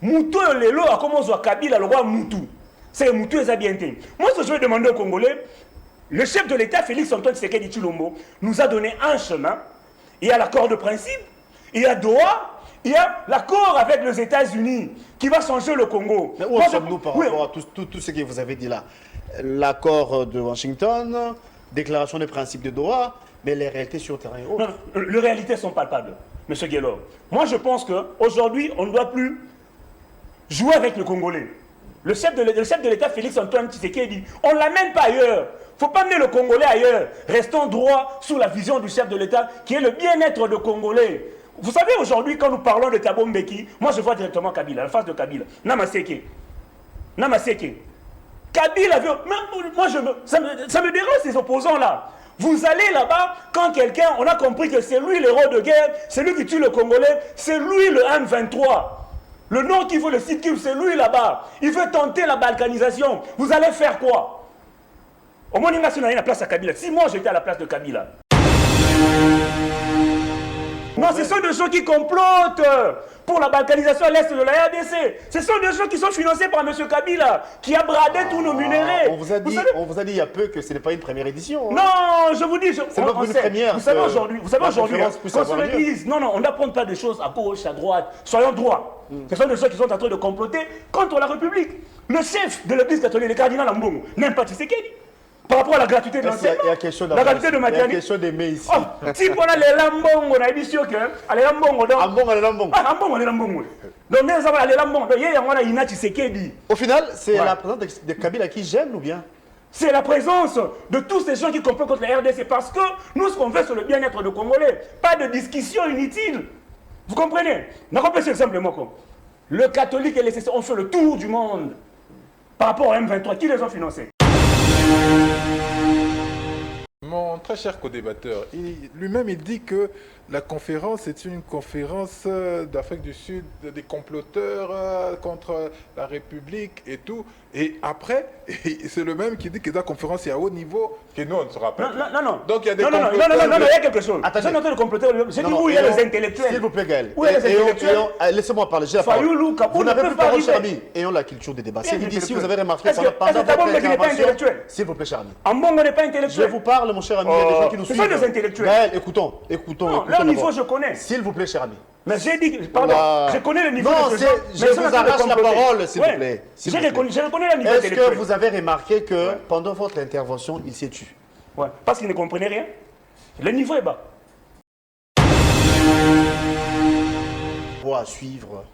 Moutou Lelo a commencé à Kabila, le roi Moutou. C'est Moutou et Zabienté. Moi, ce que je vais demander aux Congolais, le chef de l'État, Félix-Antoine Tshisekedi Tshilombo, nous a donné un chemin. Il y a l'accord de principe, il y a Doha, il y a l'accord avec les États-Unis qui va changer le Congo. Mais où en sommes-nous par rapport à tout ce que vous avez dit là? L'accord de Washington, déclaration des principes de Doha, mais les réalités sur le terrain et autres. Non, les réalités sont palpables, M. Guélor. Moi, je pense qu'aujourd'hui, on ne doit plus jouer avec le Congolais. Le chef de l'État, Félix-Antoine Tshisekedi, on ne l'amène pas ailleurs. Il ne faut pas amener le Congolais ailleurs. Restons droits sous la vision du chef de l'État, qui est le bien-être de Congolais. Vous savez, aujourd'hui, quand nous parlons de Thabo Mbeki, moi, je vois directement Kabila, la face de Kabila. Namaseke. Kabila veut... Moi, ça me dérange, ces opposants-là. Vous allez là-bas, quand quelqu'un, on a compris que c'est lui l'héros de guerre, c'est lui qui tue le Congolais, c'est lui le M23. Le nom qui veut le site, c'est lui là-bas. Il veut tenter la balkanisation. Vous allez faire quoi? Au moins, il y a la place à Kabila. Si moi, j'étais à la place de Kabila. Non, ce sont des gens qui complotent pour la balkanisation à l'est de la RDC. Ce sont des gens qui sont financés par M. Kabila, qui a bradé tous nos minéraux. On vous a dit il y a peu que ce n'est pas une première édition. Hein. Non, je vous dis, c'est pas une première. Vous savez aujourd'hui, qu'on se le dise. Non, on n'apprend pas des choses à gauche, à droite. Soyons droits. Ce sont des gens qui sont en train de comploter contre la République. Le chef de l'église catholique, le cardinal Ambongo, n'aime pas Tshisekedi. Par rapport à la gratuité de l'enseignement, la gratuité de matériel. Il y a question d'aimer ici. Si on a les lambongo, on a dit que les lambongo. Au final, c'est la présence de Kabila qui gêne ou bien? C'est la présence de tous ces gens qui complotent contre la RDC parce que nous, ce qu'on veut, c'est le bien-être de Congolais. Pas de discussion inutile. Vous comprenez? On a compris simplement quoi. Le catholique et les CC ont fait le tour du monde par rapport au M23. Qui les ont financés? Mon très cher co-débatteur, lui-même il dit que la conférence est une conférence d'Afrique du Sud, des comploteurs contre la République et tout. Et après, c'est le même qui dit que la conférence est à haut niveau, que nous on ne se rappelle. Non. Donc il y a des comploteurs. Non, il y a quelque chose. Attendez, j'ai noté le comploteur. J'ai dit où il y a les intellectuels. S'il vous plaît, Gaël. Où il y a les intellectuels. Laissez-moi parler. Vous n'avez plus parlé, cher ami. Ayons la culture des débats. Si vous avez remarqué pendant votre intervention, s'il vous plaît, cher ami. Ambongo n'est pas intellectuel. Je vous parle, mon cher ami. Il y a des gens qui nous suivent. Ce sont des intellectuels. Gaël, écoutons. Leur niveau, je connais. S'il vous plaît, cher ami. Mais j'ai dit, pardon, je connais le niveau de ce gens. Je vous arrache la parole, s'il vous plaît. Je reconnais le niveau Est-ce que vous avez remarqué que pendant votre intervention, il s'est tué? Ouais, parce qu'il ne comprenait rien. Le niveau est bas. Pour à suivre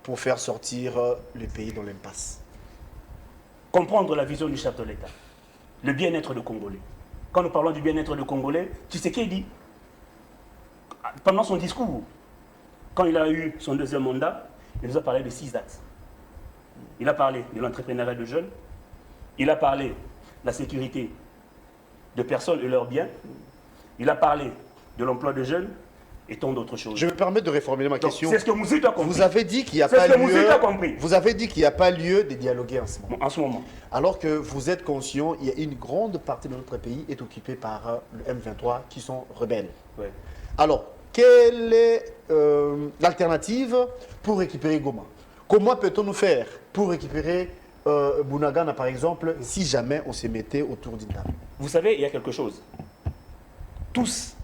pour faire sortir le pays dans l'impasse. Comprendre la vision du chef de l'État. Le bien-être du Congolais. Quand nous parlons du bien-être du Congolais, tu sais qu'il dit, pendant son discours, quand il a eu son deuxième mandat, il nous a parlé de 6 axes. Il a parlé de l'entrepreneuriat de jeunes, il a parlé de la sécurité de personnes et leurs biens, il a parlé de l'emploi de jeunes et tant d'autres choses. Je me permets de reformuler ma question. C'est ce que Moussi a compris. Vous avez dit qu'il n'y a pas lieu. Vous avez dit qu'il n'y a pas lieu de dialoguer en ce moment. Alors que vous êtes conscient, il y a une grande partie de notre pays est occupée par le M23 qui sont rebelles. Ouais. Alors, quelle est l'alternative pour récupérer Goma? Comment peut-on nous faire pour récupérer Bunagana, par exemple, si jamais on se mettait autour d'une table? Vous savez, il y a quelque chose. Tous,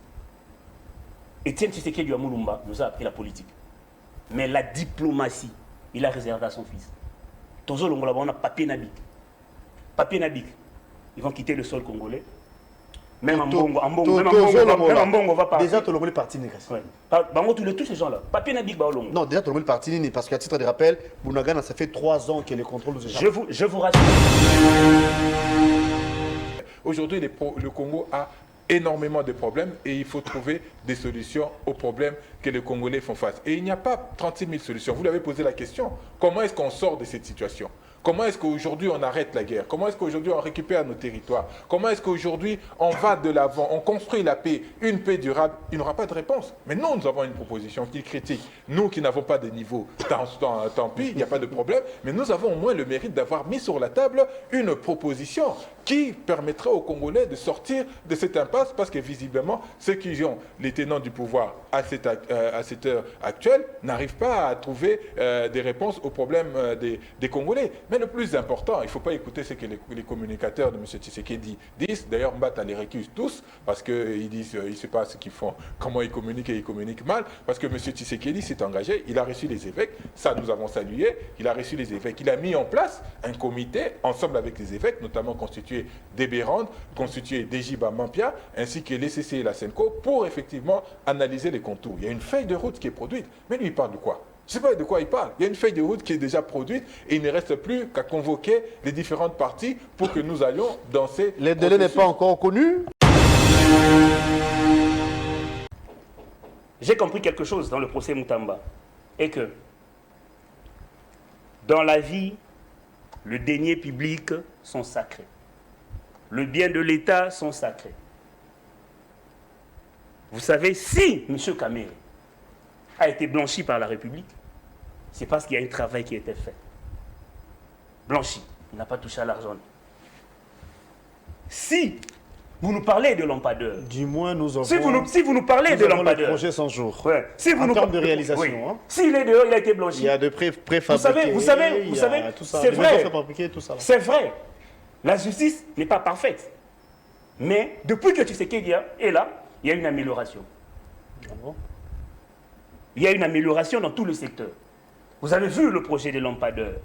Étienne Tshisekedi Mulumba nous a appris la politique. Mais la diplomatie, il a réservé à son fils. Tozo Longola, on a papier Nabik. Papier Nabik. Ils vont quitter le sol congolais. Même en Bongo va partir. Déjà, Tolongo est parti négocier. Tous ces gens-là. Papier Nabik Baolongo. Non, déjà, Tolongo est parti parce qu'à titre de rappel, Bunagana, ça fait 3 ans qu'elle contrôle nos échanges. Je vous rassure. Aujourd'hui, le Congo a énormément de problèmes et il faut trouver des solutions aux problèmes que les Congolais font face. Et il n'y a pas 36 000 solutions. Vous l'avez posé la question. Comment est-ce qu'on sort de cette situation? Comment est-ce qu'aujourd'hui on arrête la guerre? Comment est-ce qu'aujourd'hui on récupère nos territoires? Comment est-ce qu'aujourd'hui on va de l'avant, on construit la paix, une paix durable? Il n'y aura pas de réponse. Mais nous, nous avons une proposition qui critique. Nous qui n'avons pas de niveau, tant pis, il n'y a pas de problème. Mais nous avons au moins le mérite d'avoir mis sur la table une proposition qui permettrait aux Congolais de sortir de cette impasse parce que visiblement, ceux qui ont les tenants du pouvoir à cette heure actuelle n'arrivent pas à trouver des réponses aux problèmes des Congolais. Mais le plus important, il ne faut pas écouter ce que les communicateurs de M. Tshisekedi disent. D'ailleurs, Mbata les récuse tous parce qu'ils disent ils ne savent pas ce qu'ils font, comment ils communiquent et ils communiquent mal. Parce que M. Tshisekedi s'est engagé, il a reçu les évêques, ça nous avons salué, il a reçu les évêques, il a mis en place un comité ensemble avec les évêques, notamment constitué d'Ébérande, constitué d'Ejiba Mampia, ainsi que l'ECC et la SENCO, pour effectivement analyser les contours. Il y a une feuille de route qui est produite, mais lui il parle de quoi? Je ne sais pas de quoi il parle. Il y a une feuille de route qui est déjà produite et il ne reste plus qu'à convoquer les différentes parties pour que nous allions dans ces... Les délais n'est pas encore connu. J'ai compris quelque chose dans le procès Moutamba. Et que dans la vie, le denier public sont sacrés. Le bien de l'État sont sacrés. Vous savez, si M. Kamere a été blanchi par la République, c'est parce qu'il y a un travail qui a été fait. Blanchi, il n'a pas touché à l'argent. Si vous nous parlez de lampadaire, Du moins, nous avons... si vous nous parlez de le lampadaire, projet 100 jours. ouais, si vous En nous termes de oui. réalisation, hein. S'il est dehors, il a été blanchi. Il y a de préfabriqués. Vous savez, il y a tout ça, c'est des vrai. préfabriqués, tout ça. C'est vrai. La justice n'est pas parfaite. Mais depuis que Tshisekedi est là, il y a une amélioration. Ah bon? Il y a une amélioration dans tout le secteur. Vous avez vu le projet des lampadaires,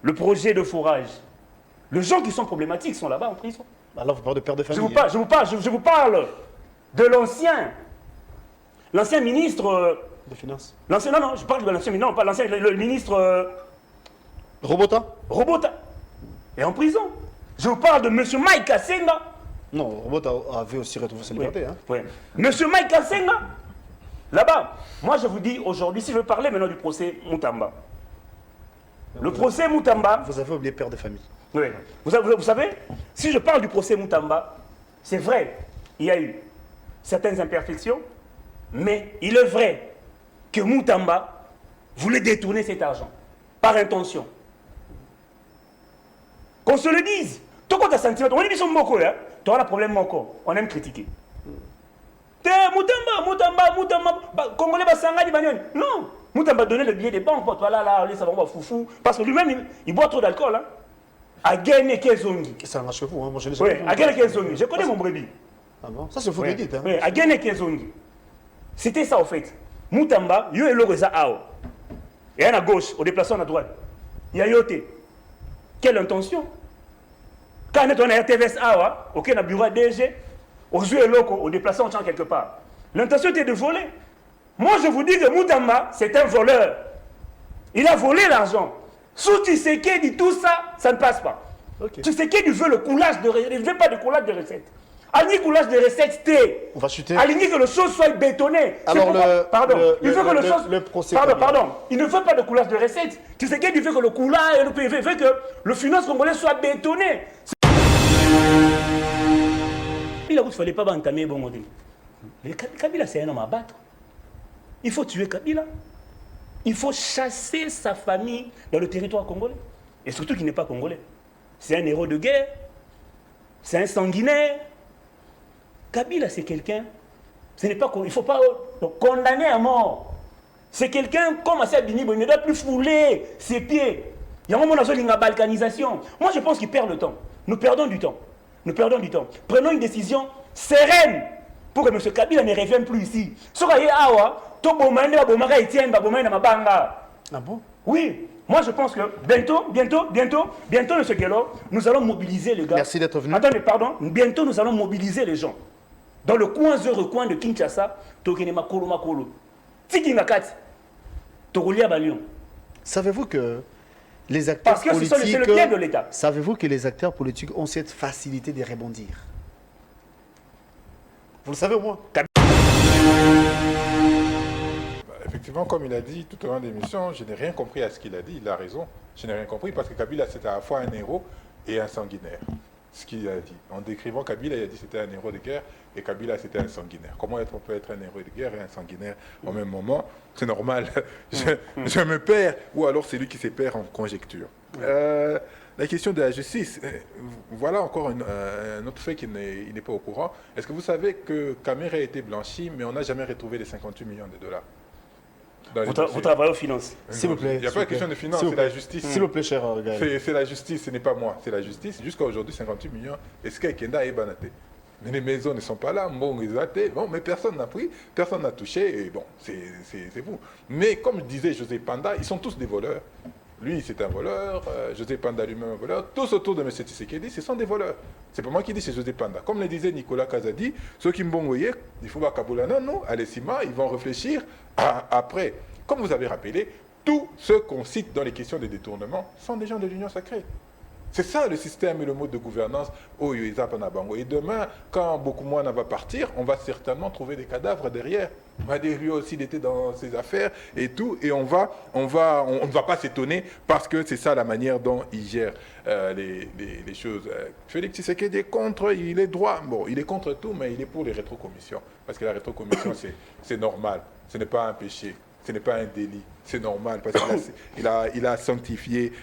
le projet de forage. Les gens qui sont problématiques sont là-bas en prison. Alors, vous parlez de père de Je famille. vous parle de l'ancien ministre. De finances. Non, je parle de l'ancien ministre, non, pas l'ancien, le ministre Robota? Robota est en prison. Je vous parle de M. Mike Kassenga. Non, Robota avait aussi retrouvé sa liberté. Hein. Ouais. Monsieur Mike Kassenga, là-bas. Moi, je vous dis aujourd'hui, si je veux parler maintenant du procès Moutamba. Le procès Moutamba. Vous avez oublié père de famille. Oui. Vous savez, si je parle du procès Moutamba, c'est vrai, il y a eu certaines imperfections, mais il est vrai que Moutamba voulait détourner cet argent par intention. Qu'on se le dise. Tout quand tu as sentiment, on dit son moko, hein, tu as un problème moko, on aime critiquer. Moutamba, Congolais va s'engager, non, Moutamba donnait le billet des banques, toi là, ça va foufou, parce que lui-même, il boit trop d'alcool, hein. A gagné Kezongi. Ça marche vous, hein. Moi je l'ai Oui, a gagné Kezongi. Je connais mon brebis. Ah bon? Ça c'est vous qui dites. Hein. Oui, a gagné Kezongi. C'était ça, en fait. Moutamba, il y a le Reza Ao. Et à gauche, au déplacement à droite. Il y a Yote. Quelle intention? Quand on est à TVS Ao, ok, on a bureau DG, au jeu et loco, au déplacement quelque part. L'intention était de voler. Moi, je vous dis que Moutamba, c'est un voleur. Il a volé l'argent. Sous Tshisekedi, tout ça, ça ne passe pas. Okay. Tshisekedi veut le coulage de recettes. Il ne veut pas de coulage de recettes. Aligné coulage de recettes, c'était. On va chuter. Aligné que le chose soit bétonné. Alors il veut que le procès. Pardon. Il ne veut pas de coulage de recettes. Tshisekedi veut que le coulage, il veut que le finance congolais soit bétonné. Il ne fallait pas entamer bon modèle. Kabila, c'est un homme à battre. Il faut tuer Kabila. Il faut chasser sa famille dans le territoire congolais. Et surtout qu'il n'est pas congolais. C'est un héros de guerre. C'est un sanguinaire. Kabila, c'est quelqu'un. Il ne faut pas le condamner à mort. C'est quelqu'un comme Assad Binibo. Il ne doit plus fouler ses pieds. Il y a un moment dans la balkanisation. Moi, je pense qu'il perd le temps. Nous perdons du temps. Prenons une décision sereine pour que M. Kabila ne revienne plus ici. Ah bon? Oui, moi je pense que bientôt, M. Gello, nous allons mobiliser les gars. Merci d'être venu. Attendez, pardon. Bientôt, nous allons mobiliser les gens. Dans le coin recoin de Kinshasa, savez-vous que les acteurs parce que politiques... c'est le pied de l'État. Savez-vous que les acteurs politiques ont cette facilité de rebondir? Vous le savez au moins? effectivement, comme il a dit tout au long de l'émission, je n'ai rien compris à ce qu'il a dit. Il a raison. Je n'ai rien compris parce que Kabila, c'était à la fois un héros et un sanguinaire. Ce qu'il a dit. En décrivant Kabila, il a dit que c'était un héros de guerre et Kabila, c'était un sanguinaire. Comment on peut être un héros de guerre et un sanguinaire au même moment? C'est normal. Je me perds. Ou alors c'est lui qui se perd en conjecture. La question de la justice, voilà encore un autre fait qu'il n'est pas au courant. Est-ce que vous savez que Kamer a été blanchi, mais on n'a jamais retrouvé les 58 millions de dollars dans les dossiers? Vous travaillez aux finances. S'il vous plaît. Il n'y a pas de question de finance, c'est la justice. S'il vous plaît, cher Gaël. C'est la justice, ce n'est pas moi, c'est la justice. Jusqu'à aujourd'hui, 58 millions. Est-ce qu'il y a et Banaté? Mais les maisons ne sont pas là, bon, ils ont été, bon, mais personne n'a pris, personne n'a touché, et bon, c'est vous. Mais comme disait José Panda, ils sont tous des voleurs. Lui, c'est un voleur, José Panda lui-même un voleur. Tous autour de M. Tshisekedi, ce sont des voleurs. C'est pas moi qui dis, c'est José Panda. Comme le disait Nicolas Kazadi, ceux qui m'ont envoyé, il faut pas Kaboulana, non, allez Sima, ils vont réfléchir après. Comme vous avez rappelé, tous ceux qu'on cite dans les questions de détournement sont des gens de l'Union sacrée. C'est ça le système et le mode de gouvernance au Yuiza Panabango. Et demain, quand beaucoup moins va partir, on va certainement trouver des cadavres derrière. On va dire lui aussi, il était dans ses affaires et tout. Et on ne va pas s'étonner parce que c'est ça la manière dont il gère les choses. Félix Tshisekedi est contre, il est droit. Bon, il est contre tout, mais il est pour les rétrocommissions. Parce que la rétrocommission, c'est normal. Ce n'est pas un péché. Ce n'est pas un délit. C'est normal parce qu'il a sanctifié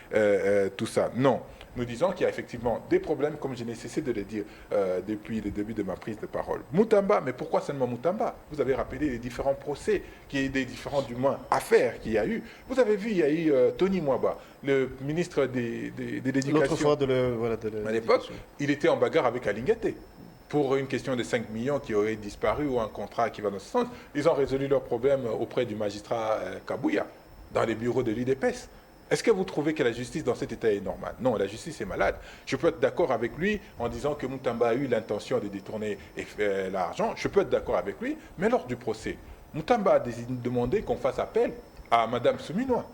tout ça. Non. Nous disons qu'il y a effectivement des problèmes, comme je n'ai cessé de le dire depuis le début de ma prise de parole. Moutamba, mais pourquoi seulement Moutamba? Vous avez rappelé les différents procès, des différents, du moins, affaires qu'il y a eu. Vous avez vu, il y a eu Tony Mwaba, le ministre de l'Éducation. L'autre fois à l'époque, il était en bagarre avec Alingate. Pour une question de 5 millions qui aurait disparu ou un contrat qui va dans ce sens, ils ont résolu leurs problèmes auprès du magistrat Kabouya, dans les bureaux de l'UDPS. Est-ce que vous trouvez que la justice dans cet état est normale? Non, la justice est malade. Je peux être d'accord avec lui en disant que Moutamba a eu l'intention de détourner l'argent. Je peux être d'accord avec lui, mais lors du procès, Moutamba a demandé qu'on fasse appel à Mme Souminois.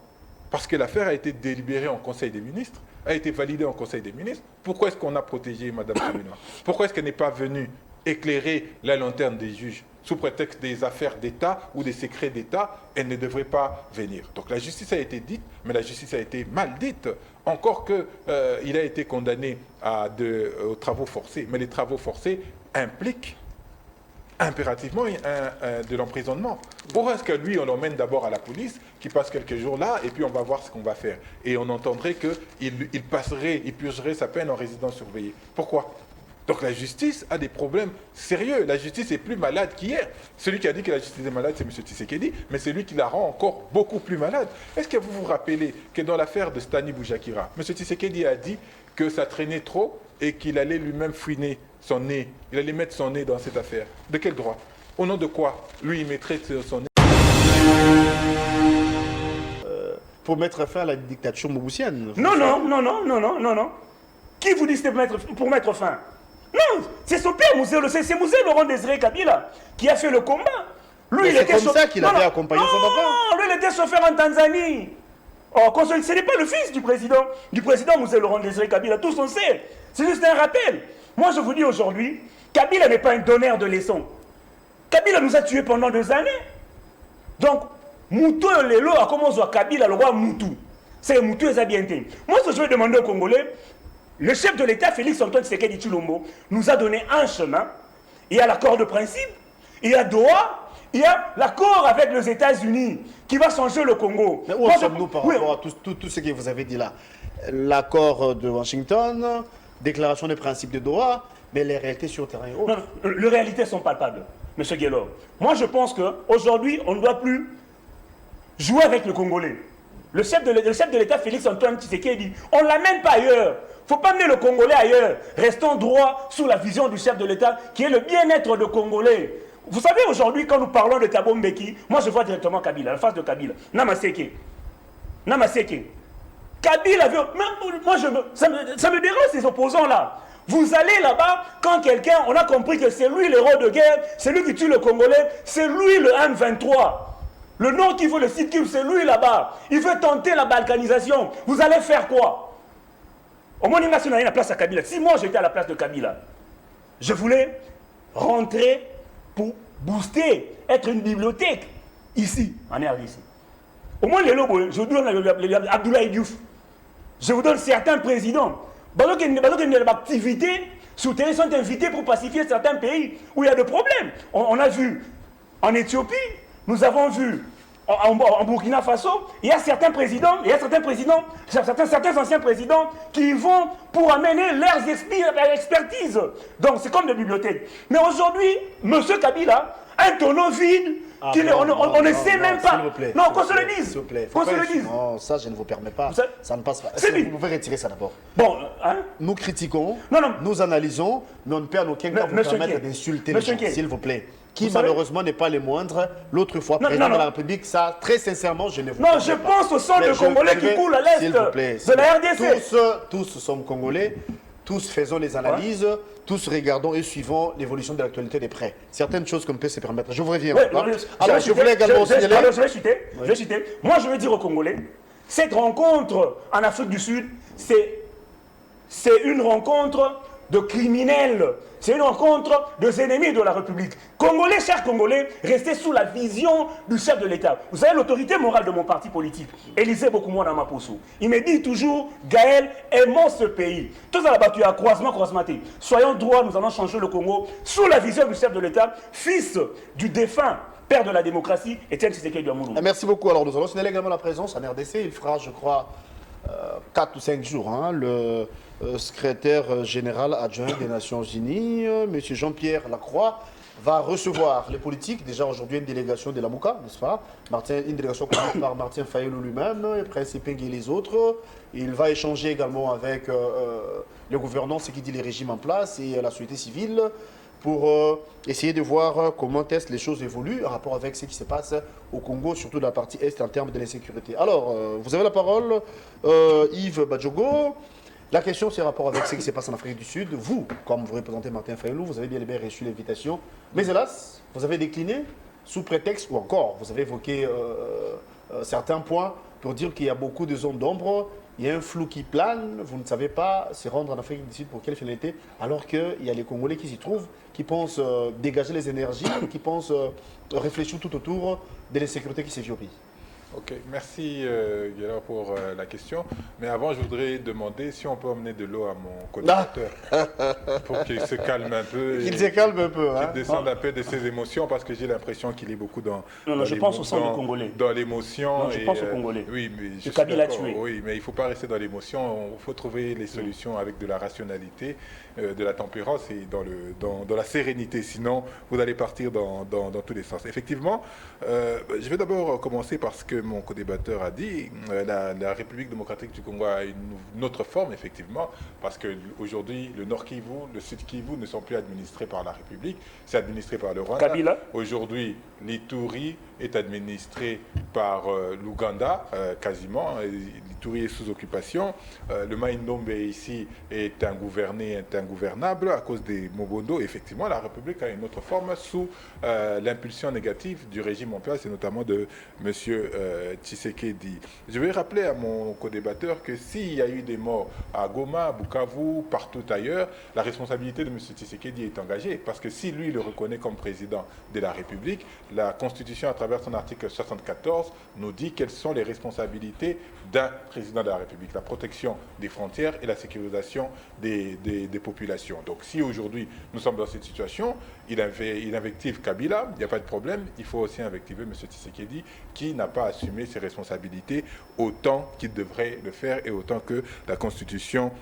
Parce que l'affaire a été délibérée en Conseil des ministres, a été validée en Conseil des ministres. Pourquoi est-ce qu'on a protégé Mme Souminois? Pourquoi est-ce qu'elle n'est pas venue éclairer la lanterne des juges? Sous prétexte des affaires d'État ou des secrets d'État, elle ne devrait pas venir. Donc la justice a été dite, mais la justice a été mal dite. Encore qu'il a été condamné aux travaux forcés. Mais les travaux forcés impliquent impérativement de l'emprisonnement. Pourquoi est-ce que lui, on l'emmène d'abord à la police, qui passe quelques jours là, et puis on va voir ce qu'on va faire. Et on entendrait qu'il purgerait sa peine en résidence surveillée. Pourquoi? Donc la justice a des problèmes sérieux. La justice est plus malade qu'hier. Celui qui a dit que la justice est malade, c'est M. Tshisekedi, mais c'est lui qui la rend encore beaucoup plus malade. Est-ce que vous vous rappelez que dans l'affaire de Stani Boujakira, M. Tshisekedi a dit que ça traînait trop et qu'il allait lui-même fouiner son nez. Il allait mettre son nez dans cette affaire. De quel droit? Au nom de quoi? Lui, il mettrait son nez. Pour mettre fin à la dictature moubusienne. Non. Qui vous dit que c'était pour mettre fin? Non, c'est son père, c'est Mouzé Laurent Désiré Kabila, qui a fait le combat. Lui, il était comme ça qu'il avait accompagné son papa. Non, lui, il était chauffeur en Tanzanie. Oh, ce n'est pas le fils du président Mouzé Laurent Désiré Kabila, tous on sait. C'est juste un rappel. Moi, je vous dis aujourd'hui, Kabila n'est pas un donneur de leçons. Kabila nous a tués pendant 2 années. Donc, Moutou Lelo a commencé à Kabila, le roi Moutou. C'est Moutou et Zabienté. Moi, ce que je vais demander aux Congolais, le chef de l'État, Félix-Antoine Tshisekedi Tshilombo, nous a donné un chemin. Il y a l'accord de principe, il y a Doha, il y a l'accord avec les États-Unis qui va changer le Congo. Mais où en sommes-nous par rapport à tout ce que vous avez dit là? L'accord de Washington, déclaration des principes de Doha, mais les réalités sur le terrain et autres. Non, les réalités sont palpables, M. Guélor. Moi, je pense qu'aujourd'hui, on ne doit plus jouer avec le Congolais. Le chef de l'État, Félix-Antoine Tshisekedi, on ne l'amène pas ailleurs. Il ne faut pas amener le Congolais ailleurs. Restons droits sous la vision du chef de l'État, qui est le bien-être de Congolais. Vous savez, aujourd'hui, quand nous parlons de Thabo Mbeki, moi, je vois directement Kabila, la face de Kabila. Namaseke. Kabila veut... Moi, ça me dérange, ces opposants-là. Vous allez là-bas, quand quelqu'un, on a compris que c'est lui l'héros de guerre, c'est lui qui tue le Congolais, c'est lui le M23. Le nom qui veut le site, c'est lui là-bas. Il veut tenter la balkanisation. Vous allez faire quoi? Au moins, il a la place à Kabila. Si moi j'étais à la place de Kabila, je voulais rentrer pour booster, être une bibliothèque ici, en RDC. Au moins, les lobes, je vous donne Abdoulaye Diouf. Je vous donne certains présidents. Parce que les activités souterraines sont invitées pour pacifier certains pays où il y a des problèmes. On a vu en Éthiopie, nous avons vu en Burkina Faso, il y a certains présidents, certains anciens présidents qui vont pour amener leurs expertises. Donc c'est comme des bibliothèques. Mais aujourd'hui, M. Kabila, un tonneau vide, on ne sait même pas. Plaît, non, qu'on se le dise. S'il vous plaît. Qu'on se le dise. Non, ça je ne vous permets pas. Ça ne passe pas. Vous pouvez retirer ça d'abord. Bon, hein? Nous critiquons, non. Nous analysons, mais on ne peut en aucun cas vous permettre d'insulter les gens, s'il vous plaît. Qui malheureusement n'est pas les moindres. L'autre fois, président de la République, ça, très sincèrement, je ne vous non, je pense au sang de Congolais qui coule à l'est de la RDC. Tous sommes Congolais, tous faisons les analyses, tous regardons et suivons l'évolution de l'actualité de près. Certaines choses qu'on peut se permettre. Je vous reviens. Alors, je voulais également signaler... Je vais citer. Moi, je veux dire aux Congolais, cette rencontre en Afrique du Sud, c'est une rencontre de criminels. C'est une rencontre des ennemis de la République. Congolais, chers Congolais, restez sous la vision du chef de l'État. Vous savez, l'autorité morale de mon parti politique, Élisée Bokoumou Namaposo, il me dit toujours, Gaël, aimons ce pays. Tous à la battue, à croisement. Soyons droits, nous allons changer le Congo sous la vision du chef de l'État, fils du défunt père de la démocratie, Étienne Tshisekedi Amouloum. Merci beaucoup. Alors, nous allons signaler également la présence en RDC. Il fera, je crois, 4 ou 5 jours, le secrétaire général adjoint des Nations Unies, M. Jean-Pierre Lacroix, va recevoir les politiques. Déjà aujourd'hui, une délégation de la Mouka, n'est-ce pas? Une délégation conduite par Martin Fayulu lui-même, et Prince Epeng et les autres. Il va échanger également avec les gouvernants, ce qui dit les régimes en place, et la société civile, pour essayer de voir comment les choses évoluent en rapport avec ce qui se passe au Congo, surtout dans la partie Est en termes de l'insécurité. Alors, vous avez la parole, Yves Badjogo. La question, c'est en rapport avec ce qui se passe en Afrique du Sud. Vous, comme vous représentez Martin Fayulu, vous avez bien reçu l'invitation. Mais hélas, vous avez décliné sous prétexte, ou encore, vous avez évoqué certains points pour dire qu'il y a beaucoup de zones d'ombre. Il y a un flou qui plane, vous ne savez pas se rendre en Afrique du Sud pour quelle finalité, alors qu'il y a les Congolais qui s'y trouvent, qui pensent dégager les énergies, qui pensent réfléchir tout autour de l'insécurité qui sévit au pays. Ok, merci Guéla pour la question. Mais avant, je voudrais demander si on peut emmener de l'eau à mon collaborateur pour qu'il se calme un peu. Qu'il se calme un peu. Qu'il descende un peu de ses émotions parce que j'ai l'impression qu'il est beaucoup dans. Non, je pense au sang du Congolais. Dans l'émotion. Non, je pense au Congolais. Oui, mais je suis Kabila tué. Oui, mais il ne faut pas rester dans l'émotion. Il faut trouver les solutions avec de la rationalité, de la tempérance et dans la sérénité. Sinon, vous allez partir dans tous les sens. Effectivement, je vais d'abord commencer par ce que mon co-débatteur a dit. La République démocratique du Congo a une autre forme, effectivement, parce qu'aujourd'hui, le Nord Kivu, le Sud Kivu ne sont plus administrés par la République, c'est administré par le Rwanda. Kabila. Aujourd'hui, l'Ituri est administré par l'Ouganda, quasiment. L'Ituri est sous occupation. Le Maïndombe ici est ingouvernable à cause des Mobondo. Effectivement, la République a une autre forme sous l'impulsion négative du régime en place, et notamment de M. Tshisekedi. Je vais rappeler à mon co-débatteur que s'il y a eu des morts à Goma, à Bukavu, partout ailleurs, la responsabilité de M. Tshisekedi est engagée, parce que si lui le reconnaît comme président de la République, la Constitution, à travers son article 74, nous dit quelles sont les responsabilités d'un président de la République: la protection des frontières et la sécurisation des populations. Donc si aujourd'hui nous sommes dans cette situation, il invective Kabila, il n'y a pas de problème, il faut aussi invectiver M. Tshisekedi qui n'a pas assumé ses responsabilités autant qu'il devrait le faire et autant que la Constitution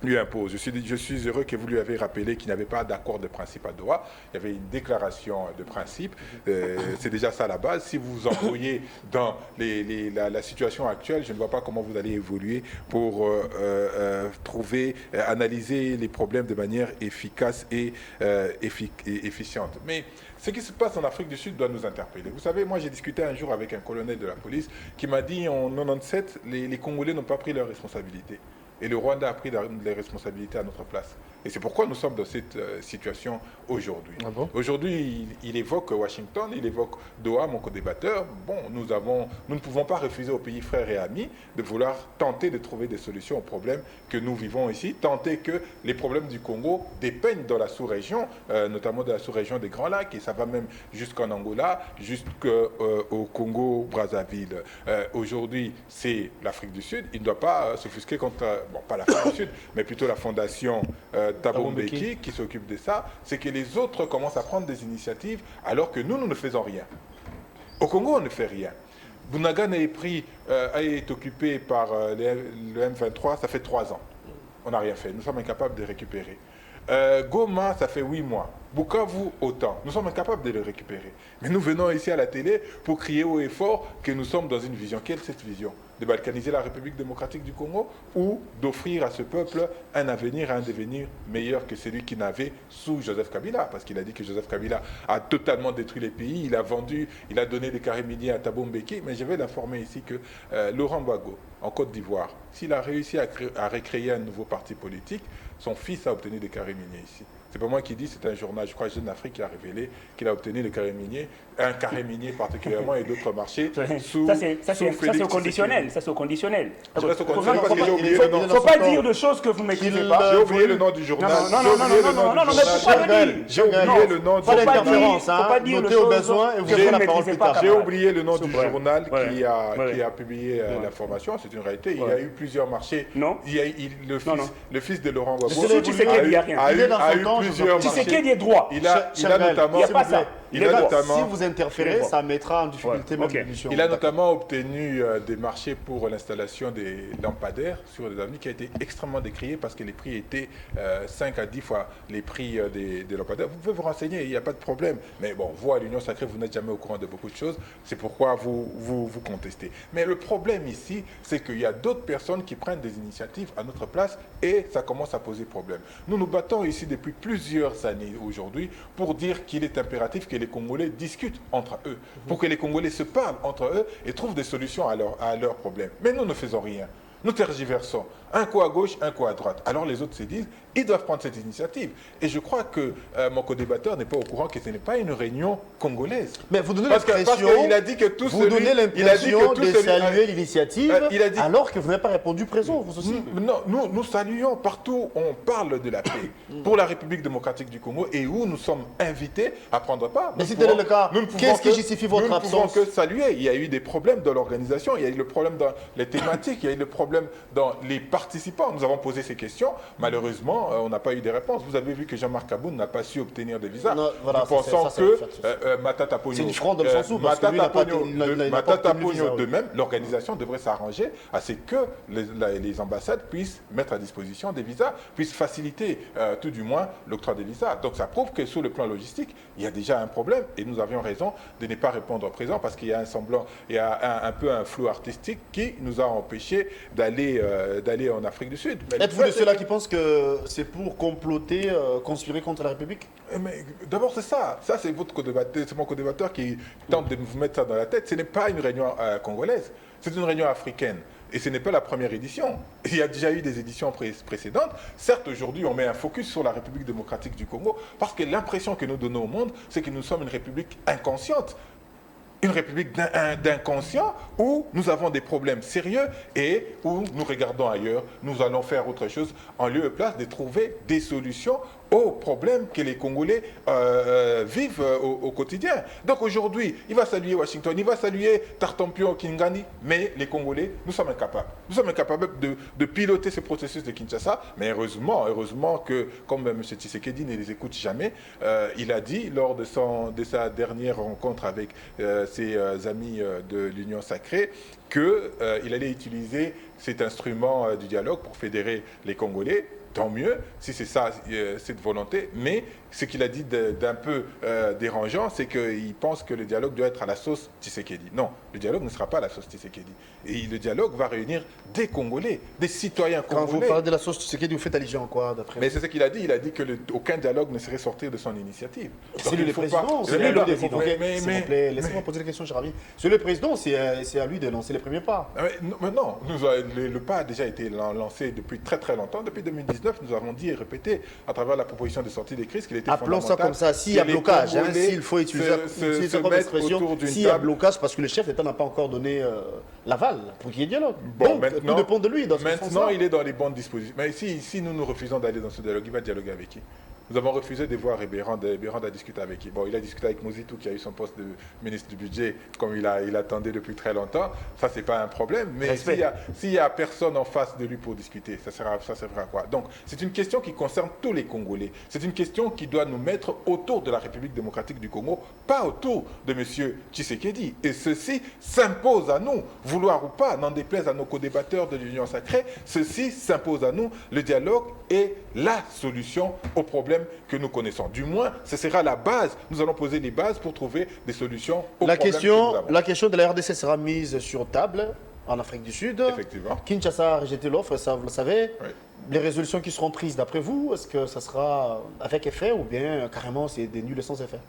lui impose. Je suis heureux que vous lui avez rappelé qu'il n'y avait pas d'accord de principe à Doha. Il y avait une déclaration de principe. C'est déjà ça la base. Si vous vous embrouillez dans la situation actuelle, je ne vois pas comment vous allez évoluer pour analyser les problèmes de manière efficace et efficiente. Mais ce qui se passe en Afrique du Sud doit nous interpeller. Vous savez, moi j'ai discuté un jour avec un colonel de la police qui m'a dit en 97, les Congolais n'ont pas pris leurs responsabilités. Et le Rwanda a pris les responsabilités à notre place. Et c'est pourquoi nous sommes dans cette situation aujourd'hui. Ah bon? Aujourd'hui, il évoque Washington, il évoque Doha, mon co-débatteur. Bon, nous ne pouvons pas refuser aux pays frères et amis de vouloir tenter de trouver des solutions aux problèmes que nous vivons ici, tenter que les problèmes du Congo dépeignent dans la sous-région, notamment dans la sous-région des Grands Lacs, et ça va même jusqu'en Angola, jusqu'au Congo-Brazzaville. Aujourd'hui, c'est l'Afrique du Sud. Il ne doit pas s'offusquer contre, bon, pas l'Afrique du Sud, mais plutôt la fondation Thabo Mbeki qui s'occupe de ça. C'est que les autres commencent à prendre des initiatives alors que nous ne faisons rien. Au Congo, on ne fait rien. Bunagana est occupé par le M23, ça fait 3 ans. On n'a rien fait, nous sommes incapables de récupérer. Goma, ça fait 8 mois. Bukavu, autant. Nous sommes incapables de le récupérer. Mais nous venons ici à la télé pour crier haut et fort que nous sommes dans une vision. Quelle est cette vision? De balkaniser la République démocratique du Congo ou d'offrir à ce peuple un avenir, un devenir meilleur que celui qu'il n'avait sous Joseph Kabila? Parce qu'il a dit que Joseph Kabila a totalement détruit les pays, il a vendu, il a donné des carrés miniers à Thabo Mbeki. Mais je vais l'informer ici que Laurent Gbagbo, en Côte d'Ivoire, s'il a réussi à recréer un nouveau parti politique, son fils a obtenu des carrés miniers ici. C'est pas moi qui dis, c'est un journal, je crois, Jeune Afrique qui a révélé qu'il a obtenu le carré minier, un carré minier particulièrement et d'autres marchés. Ça, c'est au conditionnel. Ça, c'est au conditionnel. Je reste au conditionnel parce que j'ai oublié le nom. Il ne faut pas dire de choses que vous ne maîtrisez pas. J'ai oublié le nom du journal. Non, mais pourquoi le dire? J'ai oublié le nom du Pas journal. d'interférence, hein. Notez au besoin et vous avez la parole plus tard. J'ai oublié le nom du journal qui a publié l'information, c'est une réalité. Il y a eu plusieurs marchés. Non. Le fils de Laurent Gbagbo Sous Tshisekedi, il n'y a rien. a eu plusieurs marchés. Tshisekedi est droit. Il a notamment... Il n'y a pas ça. Si vous interférez, ça mettra en difficulté même l'émission. Il a notamment obtenu des marchés pour l'installation des lampadaires sur les avenues qui a été extrêmement décrié parce que les prix étaient 5 à 10 fois les prix des lampadaires. Vous pouvez vous renseigner, il n'y a pas de problème. Mais bon, vous, à l'Union Sacrée, vous n'êtes jamais au courant de beaucoup de choses. C'est pourquoi vous contestez. Mais le problème ici, c'est qu'il y a d'autres personnes qui prennent des initiatives à notre place et ça commence à poser problème. Nous nous battons ici depuis plusieurs années aujourd'hui pour dire qu'il est impératif que les Congolais discutent entre eux, pour que les Congolais se parlent entre eux et trouvent des solutions à leurs problèmes. Mais nous ne faisons rien. Nous tergiversons, un coup à gauche, un coup à droite. Alors les autres se disent, ils doivent prendre cette initiative. Et je crois que mon co-débatteur n'est pas au courant que ce n'est pas une réunion congolaise. Mais vous donnez l'impression de saluer l'initiative alors que vous n'avez pas répondu présent, vous aussi. Non, nous saluons partout où on parle de la paix pour la République démocratique du Congo et où nous sommes invités à prendre part. Mais si tel est le cas, qu'est-ce qui justifie votre absence? Nous ne pouvons que saluer. Il y a eu des problèmes dans l'organisation, il y a eu le problème dans les thématiques, il y a eu le problème dans les participants. Nous avons posé ces questions. Malheureusement, on n'a pas eu des réponses. Vous avez vu que Jean-Marc Kaboun n'a pas su obtenir des visas. Non, voilà, nous pensons que Matata Pogno... C'est différent dans le sens où Matata Pogno de même, l'organisation devrait s'arranger à ce que les ambassades puissent mettre à disposition des visas, puissent faciliter tout du moins l'octroi des visas. Donc ça prouve que sur le plan logistique, il y a déjà un problème et nous avions raison de ne pas répondre présent parce qu'il y a un semblant, il y a un peu un flou artistique qui nous a empêché d'aller en Afrique du Sud. Êtes-vous de ceux-là qui pensent que c'est pour comploter, conspirer contre la République? Mais d'abord c'est ça. Ça c'est votre co-débatteur, c'est mon co-débatteur qui tente de vous mettre ça dans la tête. Ce n'est pas une réunion congolaise, c'est une réunion africaine. Et ce n'est pas la première édition. Il y a déjà eu des éditions précédentes. Certes, aujourd'hui, on met un focus sur la République démocratique du Congo parce que l'impression que nous donnons au monde, c'est que nous sommes une république inconsciente. Une république d'inconscients où nous avons des problèmes sérieux et où nous regardons ailleurs, nous allons faire autre chose en lieu et place de trouver des solutions aux problèmes que les Congolais vivent au quotidien. Donc aujourd'hui, il va saluer Washington, il va saluer Tartampion, Kingani, mais les Congolais, nous sommes incapables. Nous sommes incapables de piloter ce processus de Kinshasa, mais heureusement que, comme M. Tshisekedi ne les écoute jamais, il a dit lors de sa dernière rencontre avec ses amis de l'Union Sacrée qu'il allait utiliser cet instrument du dialogue pour fédérer les Congolais. Tant mieux, si c'est ça, cette volonté. Mais ce qu'il a dit d'un peu dérangeant, c'est qu'il pense que le dialogue doit être à la sauce Tshisekedi. Non, le dialogue ne sera pas à la sauce Tshisekedi. Et le dialogue va réunir des Congolais, des citoyens congolais. Quand vous parlez de la sauce Tshisekedi, vous faites allusion à quoi, d'après vous? Mais c'est ce qu'il a dit. Il a dit qu'aucun dialogue ne serait sorti de son initiative. C'est lui le président. S'il vous plaît, laissez-moi poser la question, cher ami. C'est le président, c'est à lui de lancer les premiers pas. Mais non, le pas a déjà été lancé depuis très très longtemps, depuis 2019. 2019, nous avons dit et répété à travers la proposition de sortie des crises qu'il était Appelons fondamental. ça comme ça, s'il y a que les blocage, Congolais s'il faut utiliser se comme mettent expression, autour d'une s'il y a table. blocage, parce que le chef d'État n'a pas encore donné l'aval pour qu'il y ait dialogue. Bon, Donc, maintenant, tout dépend de lui. Dans ce maintenant sens-là. il est dans les bonnes dispositions. Mais si nous refusons d'aller dans ce dialogue, il va dialoguer avec qui? Nous avons refusé de voir Bérand a discuté avec qui? Bon, il a discuté avec Mozitou qui a eu son poste de ministre du budget comme il attendait depuis très longtemps. Ça, c'est pas un problème. Mais s'il y a personne en face de lui pour discuter, ça servira à quoi? Donc, c'est une question qui concerne tous les Congolais. C'est une question qui doit nous mettre autour de la République démocratique du Congo, pas autour de M. Tshisekedi. Et ceci s'impose à nous, vouloir ou pas, n'en déplaise à nos co-débatteurs de l'Union sacrée, ceci s'impose à nous. Le dialogue est la solution au problème que nous connaissons. Du moins, ce sera la base. Nous allons poser les bases pour trouver des solutions aux problèmes que nous avons. La question de la RDC sera mise sur table en Afrique du Sud. Effectivement. Kinshasa a rejeté l'offre, ça vous le savez. Oui. Les résolutions qui seront prises d'après vous, est-ce que ça sera avec effet ou bien carrément c'est des nuls et sans effet?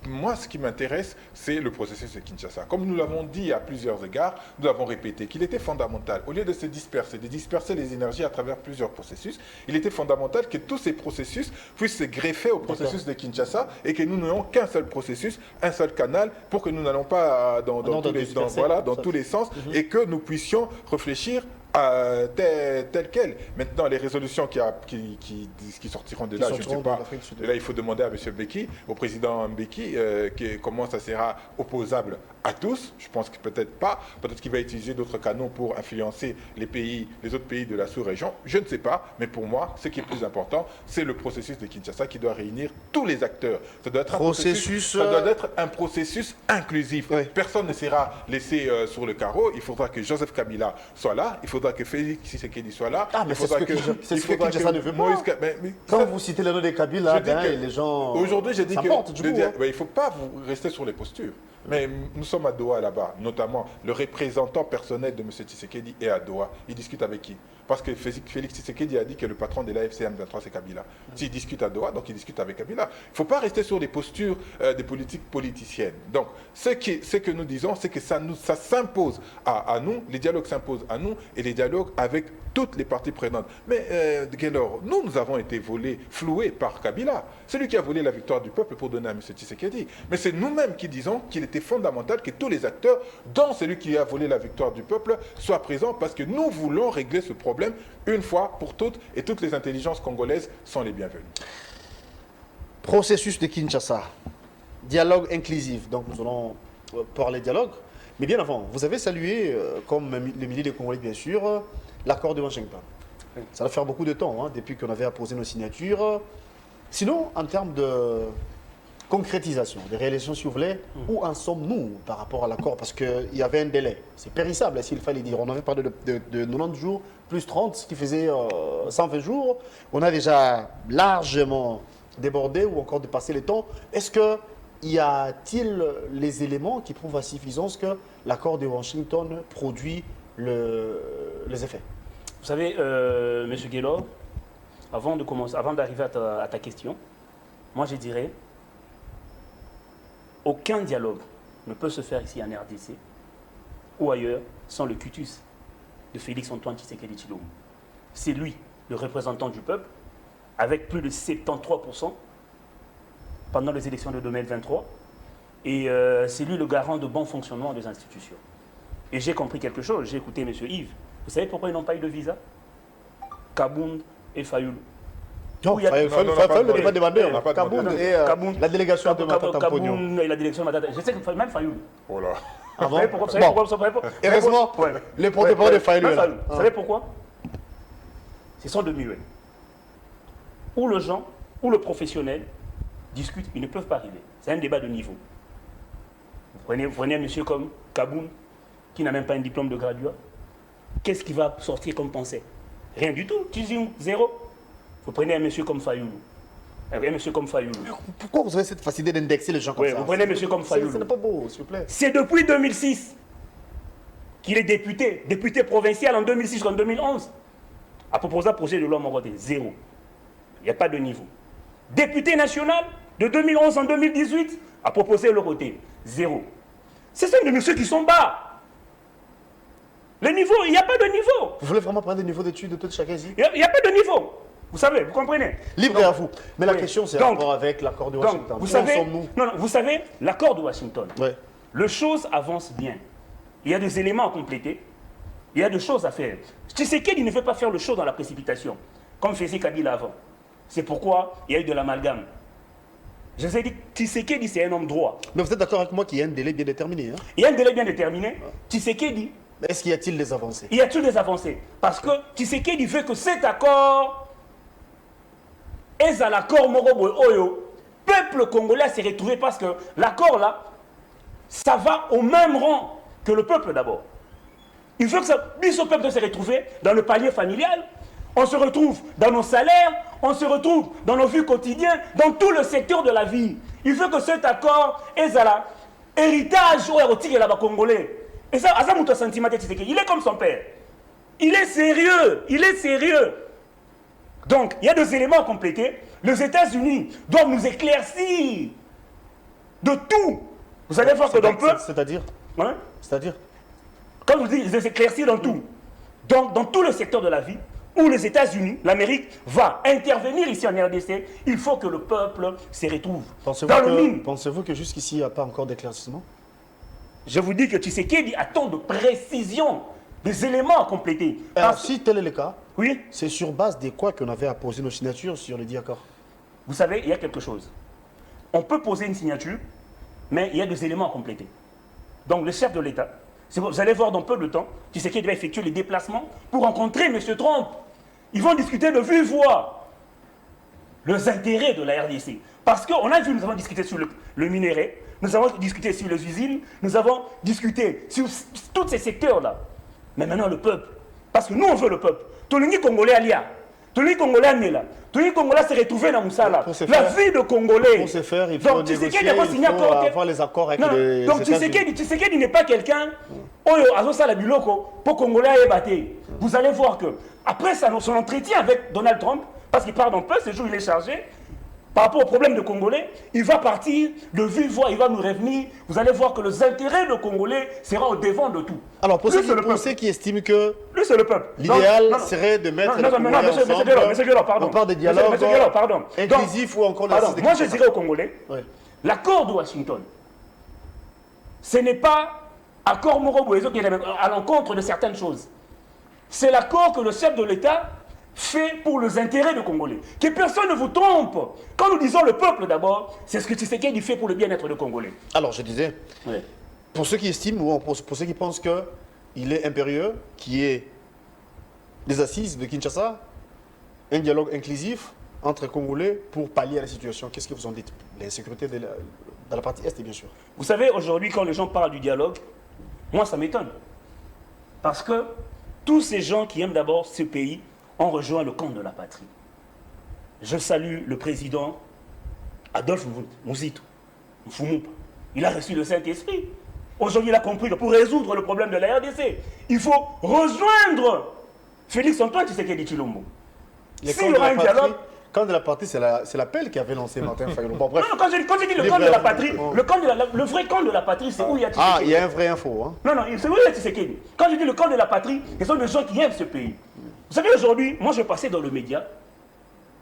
Moi, ce qui m'intéresse, c'est le processus de Kinshasa. Comme nous l'avons dit à plusieurs égards, nous avons répété qu'il était fondamental, au lieu de disperser les énergies à travers plusieurs processus, il était fondamental que tous ces processus puissent se greffer au processus de Kinshasa et que nous n'ayons qu'un seul processus, un seul canal, pour que nous n'allons pas dans tous les sens et que nous puissions réfléchir tel quel. Maintenant, les résolutions qui sortiront de là, je ne sais pas. Et là, il faut demander à M. Mbeki, au président Mbeki, comment ça sera opposable à tous. Je pense que peut-être pas. Peut-être qu'il va utiliser d'autres canaux pour influencer les autres pays de la sous-région. Je ne sais pas. Mais pour moi, ce qui est plus important, c'est le processus de Kinshasa qui doit réunir tous les acteurs. Ça doit être un processus inclusif. Oui. Personne ne sera laissé sur le carreau. Il faudra que Joseph Kabila soit là. Il faudra que Félix Tshisekedi soit là. Ah, mais c'est ce que Kinshasa ne veut pas. Quand vous citez le nom de Kabila, les gens. Aujourd'hui, j'ai dit que. il ne faut pas rester sur les postures. Mais nous sommes à Doha là-bas, notamment le représentant personnel de M. Tshisekedi est à Doha. Il discute avec qui? Parce que Félix Tshisekedi a dit que le patron de l'AFC M23 c'est Kabila. S'il discute à Doha, donc il discute avec Kabila. Il ne faut pas rester sur les postures des politiques politiciennes. Donc ce que nous disons, c'est que ça s'impose à nous, les dialogues s'imposent à nous et les dialogues avec toutes les parties prenantes. Mais Gaylor, nous avons été floués par Kabila. C'est lui qui a volé la victoire du peuple pour donner à M. Tshisekedi. Mais c'est nous-mêmes qui disons qu'il était fondamental que tous les acteurs, dont celui qui a volé la victoire du peuple, soient présents parce que nous voulons régler ce problème une fois pour toutes et toutes les intelligences congolaises sont les bienvenues. Processus de Kinshasa, dialogue inclusif. Donc nous allons parler dialogue. Mais bien avant, vous avez salué, comme le millier des Congolais bien sûr, l'accord de Washington. Ça va faire beaucoup de temps depuis qu'on avait apposé nos signatures. Sinon, en termes de concrétisation, de réalisation, si vous voulez, où en sommes-nous par rapport à l'accord? Parce qu'il y avait un délai. C'est périssable, s'il fallait dire. On avait parlé de 90 jours plus 30, ce qui faisait 120 jours. On a déjà largement débordé ou encore dépassé les temps. Est-ce que y a-t-il les éléments qui prouvent à suffisance que l'accord de Washington produit les effets? Vous savez, M. Gaylor, avant d'arriver à ta question, moi je dirais, aucun dialogue ne peut se faire ici en RDC ou ailleurs sans le cutus de Félix-Antoine Tshisekedi Tshilombo. C'est lui, le représentant du peuple, avec plus de 73% pendant les élections de 2023. Et c'est lui le garant de bon fonctionnement des institutions. Et j'ai compris quelque chose, j'ai écouté M. Yves. Vous savez pourquoi ils n'ont pas eu de visa? Kabound et Fayoulou. Non, Fayoulou n'est pas demandé. Kabound et la délégation de Matata Pognon. Kabound et la direction de Matata. Je sais que même Fayoulou. Oh là. Vous savez pourquoi? Heureusement, les porte-parole de Fayoulou. Vous savez pourquoi? Ce sont de muets. Où le gens, où le professionnel discutent, ils ne peuvent pas arriver. C'est un débat de niveau. Vous prenez un monsieur comme Kabound, qui n'a même pas un diplôme de graduat. Qu'est-ce qui va sortir comme pensée? Rien du tout. Tizim, zéro. Vous prenez un monsieur comme Fayoulou. Pourquoi vous avez cette facilité d'indexer les gens comme ça? Vous prenez un monsieur comme Fayoulou. Ce n'est pas beau, s'il vous plaît. C'est depuis 2006 qu'il est député provincial en 2006 en 2011. A proposé un projet de loi Moroté, zéro. Il n'y a pas de niveau. Député national de 2011 en 2018 a proposé le côté, zéro. C'est ça des messieurs qui sont bas. Le niveau, il n'y a pas de niveau. Vous voulez vraiment prendre des niveaux d'études de tout chacun ici? Il n'y a pas de niveau. Vous savez, vous comprenez? Libre à vous. Mais la oui. question, c'est Donc, rapport avec l'accord de Donc, Washington. vous Où savez, en sommes-nous? non, non, vous savez, l'accord de Washington, Ouais. les choses avancent bien. Il y a des éléments à compléter, il y a des choses à faire. Tshisekedi ne veut pas faire le show dans la précipitation, comme faisait Kabila avant. C'est pourquoi il y a eu de l'amalgame. Je vous ai dit, Tshisekedi, c'est un homme droit. Mais vous êtes d'accord avec moi qu'il y a un délai bien déterminé, hein? Il y a un délai bien déterminé. Tshisekedi, Mais est-ce qu'il y a-t-il des avancées? il y a-t-il des avancées? Parce que Tshisekedi veut que cet accord est à l'accord Morobo Oyo. Peuple congolais s'est retrouvé parce que l'accord là, ça va au même rang que le peuple d'abord. Il veut que ça, ce peuple se retrouve dans le panier familial. On se retrouve dans nos salaires, on se retrouve dans nos vies quotidiennes, dans tout le secteur de la vie. Il veut que cet accord est à l'héritage ou érotique de la Congolais. Et ça, Azamuto Sentiment, il est comme son père. Il est sérieux, il est sérieux. Donc, il y a des éléments à compléter. Les États-Unis doivent nous éclaircir de tout. Vous allez voir que dans peu... C'est-à-dire? Hein? C'est-à-dire? Quand je vous dis, ils s'éclaircir dans tout. Donc, dans tout le secteur de la vie, où les États-Unis, l'Amérique, va intervenir ici en RDC, il faut que le peuple se retrouve. Pensez-vous que jusqu'ici, il n'y a pas encore d'éclaircissement? Je vous dis que Tshisekedi attend de précision, des éléments à compléter. Alors, si tel est le cas, oui, c'est sur base de quoi qu'on avait apposé nos signatures sur le dit accord? vous savez, il y a quelque chose. On peut poser une signature, mais il y a des éléments à compléter. Donc, le chef de l'État, vous allez voir dans peu de temps, Tshisekedi va effectuer les déplacements pour rencontrer M. Trump. Ils vont discuter de vive voix les intérêts de la RDC. Parce qu'on a vu, nous avons discuté sur le minerai, nous avons discuté sur les usines, nous avons discuté sur tous ces secteurs-là. Mais maintenant, le peuple, parce que nous, on veut le peuple. Tout le monde congolais alia, tout le monde congolais est là, tout le monde congolais s'est retrouvé dans Moussala. La vie de Congolais. Pour ce faire, il faut négocier, il faut avoir les accords avec les donc Tshisekedi n'est pas quelqu'un Oyo azosala biloko pour Congolais ayebaté. Vous allez voir que après son entretien avec Donald Trump, parce qu'il part d'un peu, ce jour il est chargé, par rapport au problème de Congolais, il va partir de vive voix, il va nous revenir. Vous allez voir que les intérêts de Congolais seront au devant de tout. Alors pour ceux qui estiment que l'idéal serait de mettre Monsieur Guélo, pardon. On parle de dialogue inclusif ou encore de moi je dirais aux Congolais, l'accord de Washington, ce n'est pas accord Moroboezo qui est à l'encontre de certaines choses. C'est l'accord que le chef de l'État fait pour les intérêts des Congolais. Que personne ne vous trompe. Quand nous disons le peuple d'abord, c'est ce que Tshisekedi fait pour le bien-être des Congolais. Alors je disais, pour ceux qui estiment ou pour ceux qui pensent qu'il est impérieux, qu'il y ait des assises de Kinshasa, un dialogue inclusif entre Congolais pour pallier à la situation. Qu'est-ce que vous en dites? L'insécurité dans la partie Est, bien sûr. Vous savez, aujourd'hui, quand les gens parlent du dialogue, moi, ça m'étonne. Parce que tous ces gens qui aiment d'abord ce pays ont rejoint le camp de la patrie. Je salue le président Adolphe Muzitu. Il a reçu le Saint-Esprit. Aujourd'hui, il a compris que pour résoudre le problème de la RDC, il faut rejoindre Félix Antoine Tshisekedi Tshilombo. S'il y aura un dialogue... Camp de la patrie, c'est l'appel qui avait lancé Martin Fayulu. Bon, bref. Non, quand je dis le camp de la patrie, le vrai camp de la patrie, c'est où il y a Tshisekedi. Ah, il y a un vrai info. Hein. Non, c'est où il y a Tshisekedi. Quand je dis le camp de la patrie, ce sont des gens qui aiment ce pays. Vous savez, aujourd'hui, moi je passais dans le média,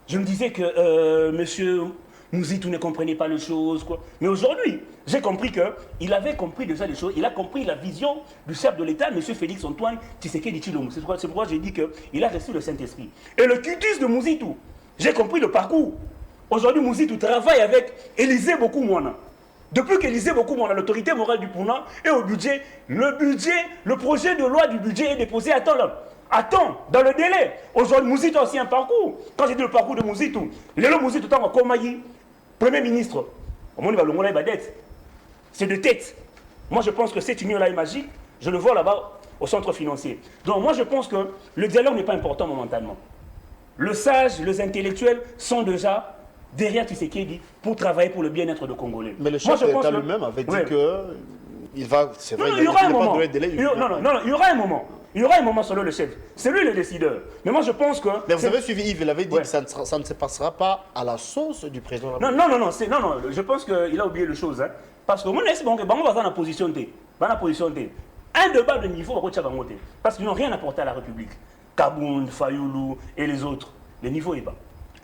je me disais que monsieur Muzitu ne comprenait pas les choses, quoi. Mais aujourd'hui, j'ai compris qu'il avait compris déjà les choses, il a compris la vision du chef de l'État, monsieur Félix Antoine Tshisekedi Tshilombo. C'est pourquoi j'ai dit qu'il a reçu le Saint-Esprit. Et le cutis de Muzitu, j'ai compris le parcours. Aujourd'hui, Muzitu travaille avec Élisée Bokou-Mouana. Depuis qu'Élisée Bokou-Mouana, l'autorité morale du Puna, est au budget, le projet de loi du budget est déposé à temps là. Attends, dans le délai. Aujourd'hui, Muzitu a aussi un parcours. Quand j'ai dit le parcours de Muzitu, Lélo Muzitu, tant que Komayi, Premier ministre, c'est de tête. Moi, je pense que cette union-là est magique. Je le vois là-bas au centre financier. Donc, moi, je pense que le dialogue n'est pas important momentanément. Le sage, les intellectuels sont déjà derrière Tshisekedi pour travailler pour le bien-être des Congolais. Mais le chef de l'État lui-même avait dit qu'il va... C'est vrai, il y aura un moment. Non, il y aura un moment. Il y aura un moment selon le chef. C'est lui le décideur. Mais moi, je pense que... Mais vous avez suivi Yves, il avait dit que ça ne se passera pas à la sauce du président. Non, je pense qu'il a oublié les choses. Hein. Parce que moi, je pense que on va dans la position T. Un débat de niveau, parce qu'ils n'ont rien apporté à la République. Kaboun, Fayoulou et les autres. Le niveau est bas.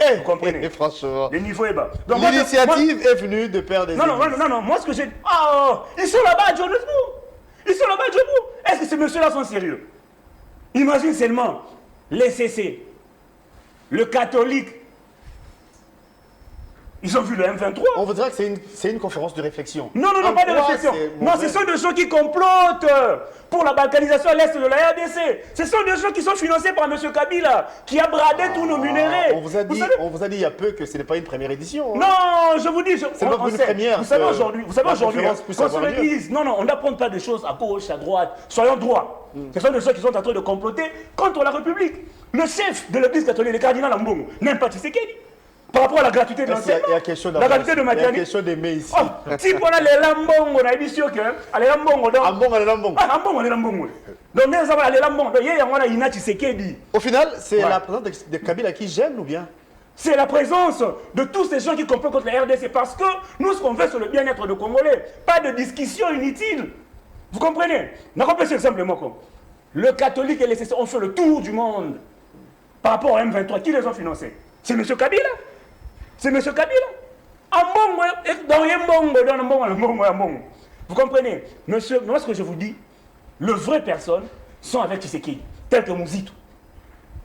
Eh, Vous comprenez? franchement. Le niveau est bas. Donc, moi, L'initiative est venue de perdre des non, non, non, non, non, moi ce que j'ai... Oh, ils sont là-bas à Johannesburg. Ils sont là-bas à Johannesburg. Est-ce que ces messieurs-là sont sérieux? Imagine seulement les CC, le catholique. Ils ont vu le M23. On vous dirait que c'est une conférence de réflexion. Non, non, non, En pas de quoi réflexion. c'est Non, mauvais? ce sont des gens qui complotent pour la balkanisation à l'est de la RDC. Ce sont des gens qui sont financés par M. Kabila, qui a bradé tous nos minéraux. On vous a dit, savez- il y a peu que ce n'est pas une première édition. hein. Non, je vous dis, C'est pas on une sait. première Vous savez que aujourd'hui, la hein, conférence puisse qu'on se avoir le lieu. dise. Non, non, on n'apprend pas des choses à gauche, à droite. Soyons droits. Ce sont des gens qui sont en train de comploter contre la République. Le chef de l'église catholique, le cardinal Ambongo, n'aime pas Tshisekedi. Par rapport à la gratuité de Il y a l'enseignement, question la gratuité de Il y a maternité. question d'aimer ici. Oh, si on a les lambongo, on a dit que les lambongo, donc. Ah bon, allez, là, bon. Ah, lambongo, les lambongo. Donc, nous avons les lambongo. Donc, il y a un Ina Tshisekedi. Au final, c'est Ouais. la présence de Kabila qui gêne ou bien? C'est la présence de tous ces gens qui complotent contre la RDC parce que nous, ce qu'on veut, c'est le bien-être de Congolais. Pas de discussion inutile. Vous comprenez? On comprenez simplement quoi. Le catholique et les CC ont fait le tour du monde par rapport au M23. Qui les ont financés? C'est M. Kabila. C'est M. Kabila. Vous comprenez? Monsieur, moi, ce que je vous dis, les vraies personnes sont avec Tshisekedi, tel que Mouzito.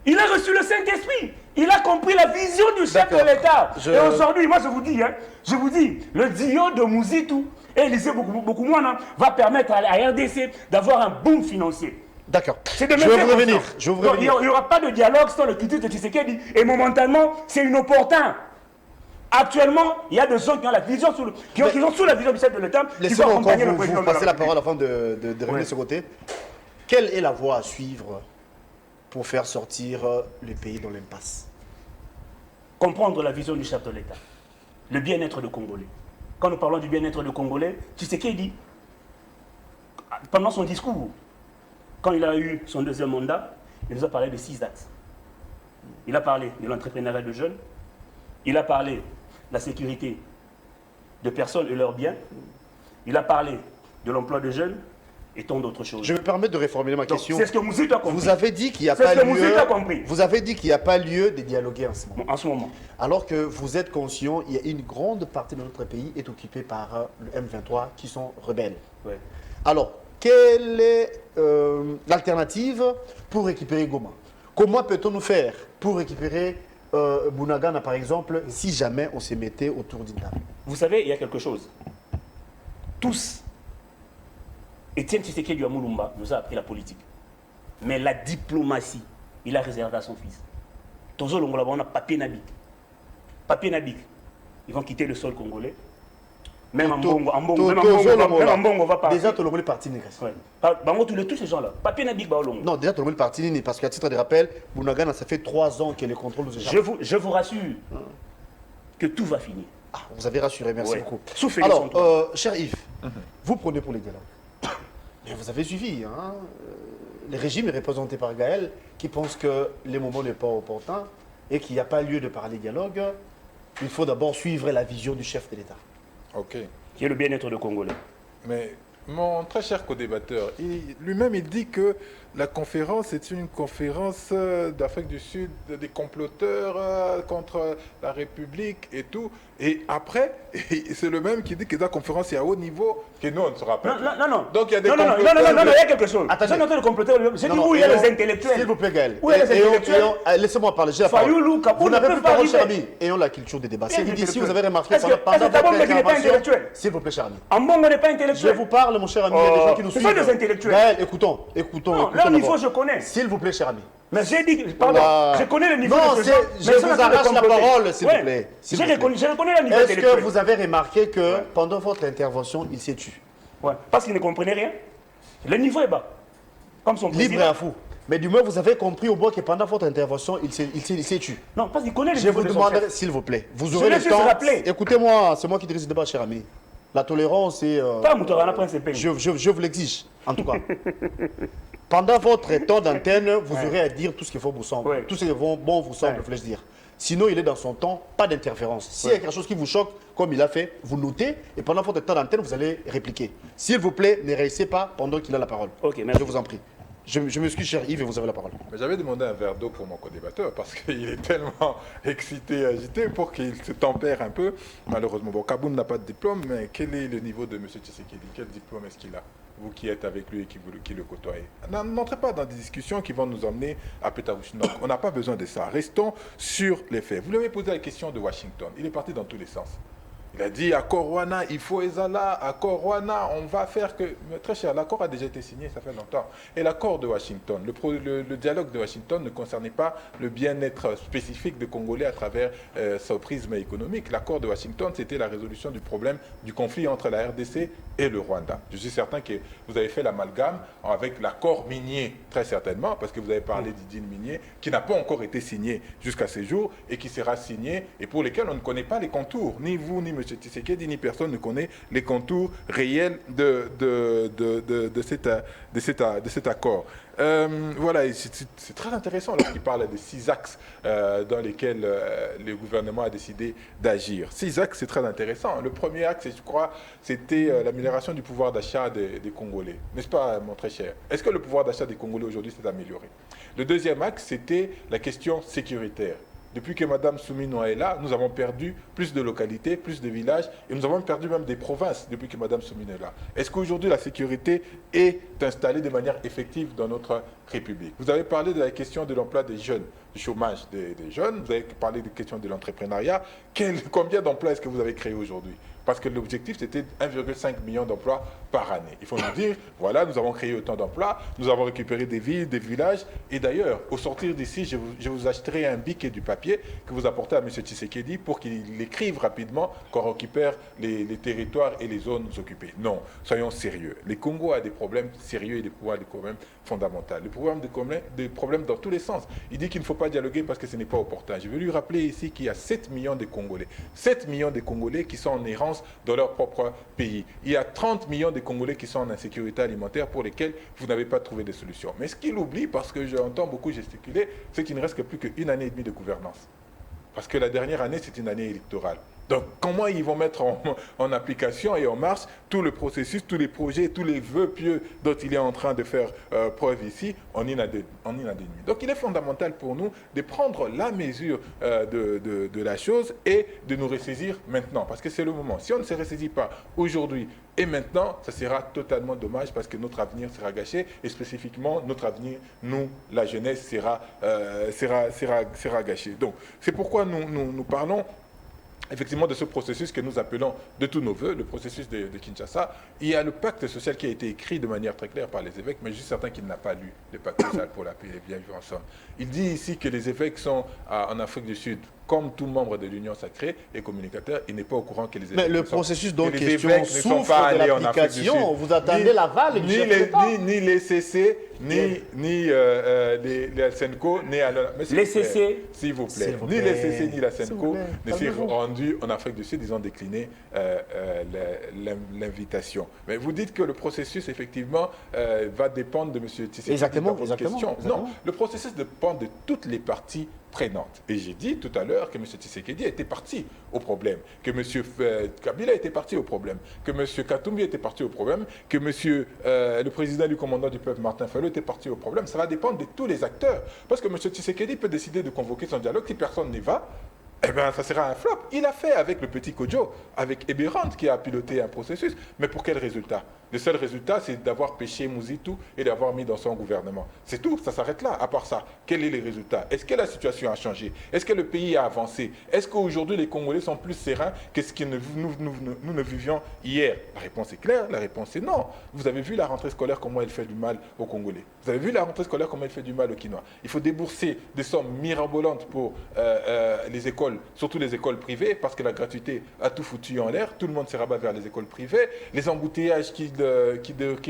Il a reçu le Saint-Esprit. Il a compris la vision du chef de D'accord. l'État. Je- Et aujourd'hui, moi je vous dis, le Dio de Mouzitou et Élysée beaucoup moins va permettre à la RDC d'avoir un boom financier. D'accord. C'est de Je vais me vous faire revenir. confiance. Je vais vous Donc, revenir. il n'y aura pas de dialogue sans le critique de Tshisekedi. Et momentanément, c'est inopportun. Actuellement, il y a des gens qui ont la vision qui ont sous la vision du chef de l'État qui vont Laissez-moi encore accompagner le président vous de la passer la République. parole avant de revenir Ouais. de ce côté. Quelle est la voie à suivre pour faire sortir le pays dans l'impasse? Comprendre la vision du chef de l'État, le bien-être des Congolais. Quand nous parlons du bien-être des Congolais, Tshisekedi, pendant son discours, quand il a eu son deuxième mandat, il nous a parlé de 6 axes. Il a parlé de l'entrepreneuriat de jeunes, il a parlé de la sécurité de personnes et leurs biens, il a parlé de l'emploi de jeunes et tant d'autres choses. Je me permets de reformuler ma Donc, question. c'est ce que Mouzito a compris Vous avez dit qu'il n'y a C'est pas ce que Mouzito a lieu. compris. Vous avez dit qu'il n'y a pas lieu de dialoguer en ce moment. en ce moment. Alors que vous êtes conscient, il y a une grande partie de notre pays est occupée par le M23 qui sont rebelles. Ouais. Alors, quelle est l'alternative pour récupérer Goma? Comment peut-on nous faire pour récupérer Bunagana, par exemple, si jamais on se mettait autour d'une table? Vous savez, il y a quelque chose. Tous, Étienne Tshisekedi à Moulumba nous a appris la politique. Mais la diplomatie, il a réservé à son fils. Tozo Longola, on a Papier Nabik. Papier Nabik, ils vont quitter le sol congolais. Même en Bongo, on va partir. Déjà, tout le monde est parti, Négas. Ouais. Bango, tous ces gens-là. Papier Nabik, Baolongo. Non, déjà, tout le monde est parti, Nini, parce qu'à titre de rappel, Bunagana, ça fait 3 ans qu'elle contrôle nos échanges. Je vous rassure que tout va finir. Ah, vous avez rassuré, merci Ouais. beaucoup. Sous Félix Alors, Antoine. cher Yves, vous prenez pour les dialogues. Mais vous avez suivi, hein, le régime est représenté par Gaël, qui pense que les moments n'est pas opportun et qu'il n'y a pas lieu de parler dialogue. Il faut d'abord suivre la vision du chef de l'État. Ok. Qui est le bien-être de Congolais. Mais mon très cher co-débatteur, lui-même il dit que la conférence est une conférence d'Afrique du Sud, des comploteurs contre la République et tout. Et après, c'est le même qui dit que la conférence est à haut niveau, que nous on ne se rappelle. Non. Donc il y a des non, comploteurs. il y a quelque chose. Attendez. J'ai noté le comploteur. J'ai dit Non, où il y a ayons- les intellectuels. S'il vous plaît, Gaël. Où est les intellectuels Laissez-moi parler. J'ai la parole. Fayoulou, Kabou Vous ne n'avez peuvent plus pas parole, cher arriver. ami. Ayons la culture des débats. Bien C'est dit, si intellectuel. vous avez remarqué Est-ce que Thabo Mbeki n'est pas intellectuel? s'il vous plaît, cher ami. Ambongo n'est pas Je intellectuel. vous parle, mon cher ami. Il y a des gens qui nous ce suivent. sont des intellectuels. Gaël, écoutons. Non, leur niveau, d'abord. je connais. S'il vous plaît, cher ami. Mais j'ai dit, pardon, Voilà. je connais le niveau Non, de c'est- ces gens. je mais ils sont vous en train de arrache la comploter. parole, s'il vous Ouais. plaît. S'il Je vous plaît. reconnais le niveau Est-ce que intellectuel. vous avez remarqué que pendant votre intervention, il s'est tué? Ouais, parce qu'ils ne comprenaient rien. Le niveau est bas. Comme son Libre et président. à fou. Mais du moins, vous avez compris au moins que pendant votre intervention, il s'est tué. Non, parce qu'il connaît le Je niveau vous de son demanderai, chef. s'il vous plaît, vous Je aurez l'ai le juste temps. rappelé. Écoutez-moi, c'est moi qui dirige le débat, cher ami. La tolérance, c'est. Pas Moutarana principal. Je vous l'exige, en tout cas. Pendant votre temps d'antenne, vous aurez à dire tout ce qu'il faut vous semble. Ouais. Tout ce qui est bon vous semble, Ouais. voulais-je dire. Sinon, il est dans son temps, pas d'interférence. S'il y a quelque chose qui vous choque, comme il a fait, vous notez, et pendant votre temps d'antenne, vous allez répliquer. S'il vous plaît, ne réussissez pas pendant qu'il a la parole. Ok, merci. Je vous en prie. Je m'excuse, cher Yves, et vous avez la parole. Mais j'avais demandé un verre d'eau pour mon co-débatteur parce qu'il est tellement excité et agité pour qu'il se tempère un peu. Malheureusement, bon, Kaboun n'a pas de diplôme, mais quel est le niveau de M. Tshisekedi? Quel diplôme est-ce qu'il a? Vous qui êtes avec lui et qui le côtoyez. N'entrez pas dans des discussions qui vont nous emmener à Pétaouche. Donc, on n'a pas besoin de ça. Restons sur les faits. Vous lui avez posé la question de Washington. Il est parti dans tous les sens. Il a dit, accord Rwanda, il faut Ezala, accord Rwanda, on va faire que... Mais très cher, l'accord a déjà été signé, ça fait longtemps. Et l'accord de Washington, le dialogue de Washington ne concernait pas le bien-être spécifique des Congolais à travers son prisme économique. L'accord de Washington, c'était la résolution du problème du conflit entre la RDC et le Rwanda. Je suis certain que vous avez fait l'amalgame avec l'accord minier, très certainement, parce que vous avez parlé d'Idine minier, qui n'a pas encore été signé jusqu'à ce jour et qui sera signé et pour lesquels on ne connaît pas les contours. Ni vous, ni M. Tshisekedi, ni personne ne connaît les contours réels de cet accord. Voilà, c'est très intéressant lorsqu'il parle de 6 axes dans lesquels le gouvernement a décidé d'agir. 6 axes, c'est très intéressant. Le premier axe, je crois, c'était l'amélioration du pouvoir d'achat des Congolais. N'est-ce pas, mon très cher? Est-ce que le pouvoir d'achat des Congolais aujourd'hui s'est amélioré? Le deuxième axe, c'était la question sécuritaire. Depuis que Mme Soumino est là, nous avons perdu plus de localités, plus de villages, et nous avons perdu même des provinces depuis que Mme Soumino est là. Est-ce qu'aujourd'hui la sécurité est installée de manière effective dans notre République? Vous avez parlé de la question de l'emploi des jeunes, du chômage des jeunes, vous avez parlé de la question de l'entrepreneuriat. Combien d'emplois est-ce que vous avez créé aujourd'hui? Parce que l'objectif, c'était 1,5 million d'emplois par année. Il faut nous dire, voilà, nous avons créé autant d'emplois, nous avons récupéré des villes, des villages. Et d'ailleurs, au sortir d'ici, je vous achèterai un bic et du papier que vous apportez à M. Tshisekedi pour qu'il écrive rapidement qu'on récupère les territoires et les zones occupées. Non, soyons sérieux. Le Congo a des problèmes sérieux et des problèmes fondamentaux. Des problèmes dans tous les sens. Il dit qu'il ne faut pas dialoguer parce que ce n'est pas opportun. Je veux lui rappeler ici qu'il y a 7 millions de Congolais. 7 millions de Congolais qui sont en errance dans leur propre pays. Il y a 30 millions de Congolais qui sont en insécurité alimentaire pour lesquels vous n'avez pas trouvé de solution. Mais ce qu'il oublie, parce que j'entends beaucoup gesticuler, c'est qu'il ne reste que plus qu'une année et demie de gouvernance. Parce que la dernière année, c'est une année électorale. Donc, comment ils vont mettre en application et en marche tout le processus, tous les projets, tous les vœux pieux dont il est en train de faire preuve ici en une année nuit. Donc, il est fondamental pour nous de prendre la mesure de la chose et de nous ressaisir maintenant, parce que c'est le moment. Si on ne se ressaisit pas aujourd'hui et maintenant, ça sera totalement dommage parce que notre avenir sera gâché et spécifiquement, notre avenir, nous, la jeunesse, sera gâché. Donc, c'est pourquoi nous parlons effectivement de ce processus que nous appelons de tous nos voeux, le processus de Kinshasa. Il y a le pacte social qui a été écrit de manière très claire par les évêques, mais je suis certain qu'il n'a pas lu le pacte social pour la paix et le bien vivre ensemble. Il dit ici que les évêques sont en Afrique du Sud, comme tout membre de l'Union sacrée et communicateur, il n'est pas au courant que les évêques... Mais le processus dont question souffre de l'application, vous attendez l'aval ni les CC, ni les SENCO, ni les CC, s'il vous plaît, ni les CC, ni la SENCO ne s'y rendus en Afrique du Sud, ils ont décliné l'invitation. Mais vous dites que le processus, effectivement, va dépendre de M. Tshisekedi. Exactement. Non, le processus dépend de toutes les parties prenantes. Et j'ai dit tout à l'heure que M. Tshisekedi était parti au problème, que M. Kabila était parti au problème, que M. Katumbi était parti au problème, que le président du commandant du peuple, Martin Fayulu, était parti au problème. Ça va dépendre de tous les acteurs. Parce que M. Tshisekedi peut décider de convoquer son dialogue. Si personne n'y va, eh bien, ça sera un flop. Il a fait avec le petit Kodjo, avec Ebirand qui a piloté un processus. Mais pour quel résultat? Le seul résultat, c'est d'avoir pêché Mouzitou et d'avoir mis dans son gouvernement. C'est tout, ça s'arrête là. À part ça, quel est le résultat? Est-ce que la situation a changé? Est-ce que le pays a avancé? Est-ce qu'aujourd'hui, les Congolais sont plus sereins que ce que nous ne vivions hier? La réponse est claire, la réponse est non. Vous avez vu la rentrée scolaire, comment elle fait du mal aux Congolais. Vous avez vu la rentrée scolaire, comment elle fait du mal aux Kinois. Il faut débourser des sommes mirabolantes pour les écoles, surtout les écoles privées, parce que la gratuité a tout foutu en l'air. Tout le monde se rabat vers les écoles privées. Les embouteillages qui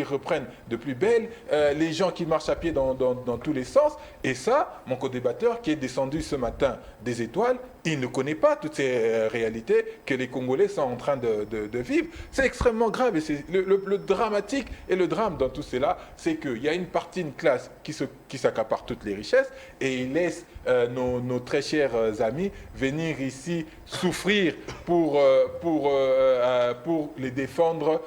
reprennent de plus belle, les gens qui marchent à pied dans tous les sens. Et ça, mon co-débatteur qui est descendu ce matin des étoiles, il ne connaît pas toutes ces réalités que les Congolais sont en train de vivre. C'est extrêmement grave. Et c'est le dramatique et le drame dans tout cela, c'est qu'il y a une classe qui s'accapare toutes les richesses et il laisse nos très chers amis venir ici souffrir pour les défendre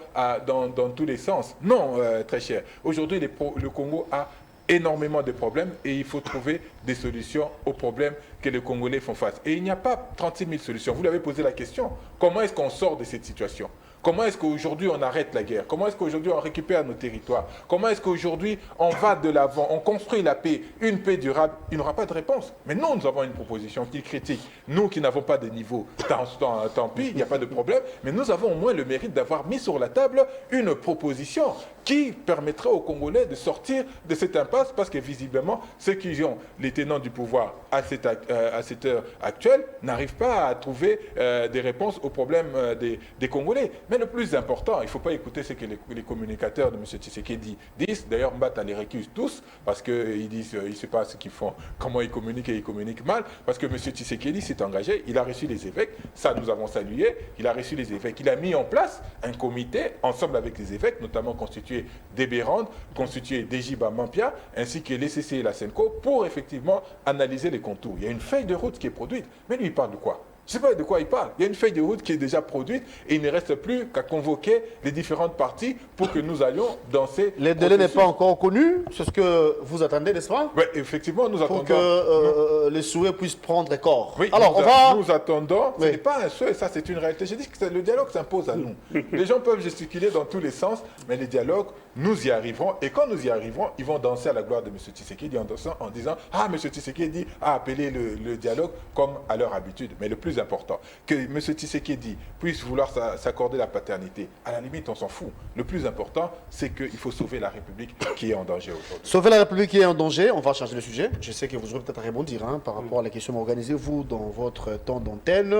dans tous les sens. Non, très cher. Aujourd'hui, le Congo a énormément de problèmes et il faut trouver des solutions aux problèmes que les Congolais font face. Et il n'y a pas 36 000 solutions. Vous l'avez posé la question. Comment est-ce qu'on sort de cette situation? Comment est-ce qu'aujourd'hui on arrête la guerre? Comment est-ce qu'aujourd'hui on récupère nos territoires? Comment est-ce qu'aujourd'hui on va de l'avant, on construit la paix, une paix durable? Il n'y aura pas de réponse. Mais nous avons une proposition qui critique. Nous qui n'avons pas de niveau, tant pis, il n'y a pas de problème. Mais nous avons au moins le mérite d'avoir mis sur la table une proposition qui permettrait aux Congolais de sortir de cette impasse parce que visiblement, ceux qui ont les tenants du pouvoir à cette heure actuelle n'arrivent pas à trouver des réponses aux problèmes des Congolais. Mais le plus important, il ne faut pas écouter ce que les communicateurs de M. Tshisekedi disent. D'ailleurs, Mbata les récuse tous parce qu'ils disent ils ne savent pas ce qu'ils font, comment ils communiquent et ils communiquent mal. Parce que M. Tshisekedi s'est engagé, il a reçu les évêques, ça nous avons salué, il a reçu les évêques. Il a mis en place un comité ensemble avec les évêques, notamment constitué d'Ebérande, constitué d'Ejiba Mampia, ainsi que l'ECC et la SENCO, pour effectivement analyser les contours. Il y a une feuille de route qui est produite. Mais lui, il parle de quoi? Je ne sais pas de quoi il parle. Il y a une feuille de route qui est déjà produite et il ne reste plus qu'à convoquer les différentes parties pour que nous allions dans ces Les délais n'est pas encore connu. C'est ce que vous attendez, n'est-ce pas? Oui, effectivement, nous attendons. Pour que les souhaits puissent prendre corps. Oui, alors, nous attendons. Oui. Ce n'est pas un souhait, ça c'est une réalité. Je dis que le dialogue s'impose à nous. Les gens peuvent gesticuler dans tous les sens, mais les dialogues, nous y arriverons. Et quand nous y arriverons, ils vont danser à la gloire de M. Tshisekedi en disant « Ah, M. Tshisekedi a appelé le dialogue comme à leur habitude. » Mais le plus important, que M. Tshisekedi puisse vouloir s'accorder la paternité, à la limite, on s'en fout. Le plus important, c'est qu'il faut sauver la République qui est en danger aujourd'hui. Sauver la République qui est en danger, on va changer le sujet. Je sais que vous aurez peut-être à rebondir par rapport à la question, mais organisez-vous dans votre temps d'antenne.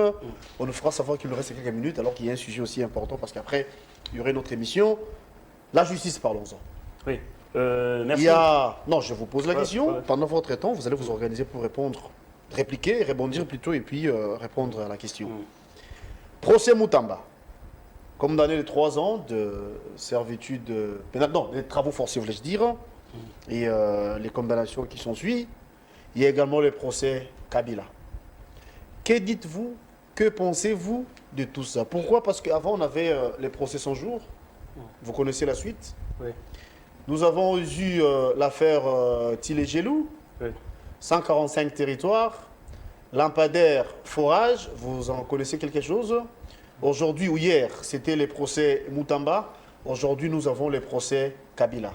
On nous fera savoir qu'il nous reste quelques minutes, alors qu'il y a un sujet aussi important, parce qu'après, il y aurait une autre émission. La justice, parlons-en. Oui. Merci. Non, je vous pose la question. Ouais. Pendant votre temps, vous allez vous organiser pour répondre, répliquer, rebondir plutôt, et puis répondre à la question. Procès Moutamba, condamné de 3 ans de servitude pénale, non, des travaux forcés, voulais-je dire, et les condamnations qui sont suivies. Il y a également le procès Kabila. Que dites-vous, que pensez-vous de tout ça? Pourquoi? Parce qu'avant, on avait les procès 100 jours. Vous connaissez la suite? Oui. Nous avons eu l'affaire Tilé-Gelou, Oui. 145 territoires, lampadaire, forage, vous en connaissez quelque chose? Aujourd'hui ou hier, c'était les procès Moutamba. Aujourd'hui, nous avons les procès Kabila.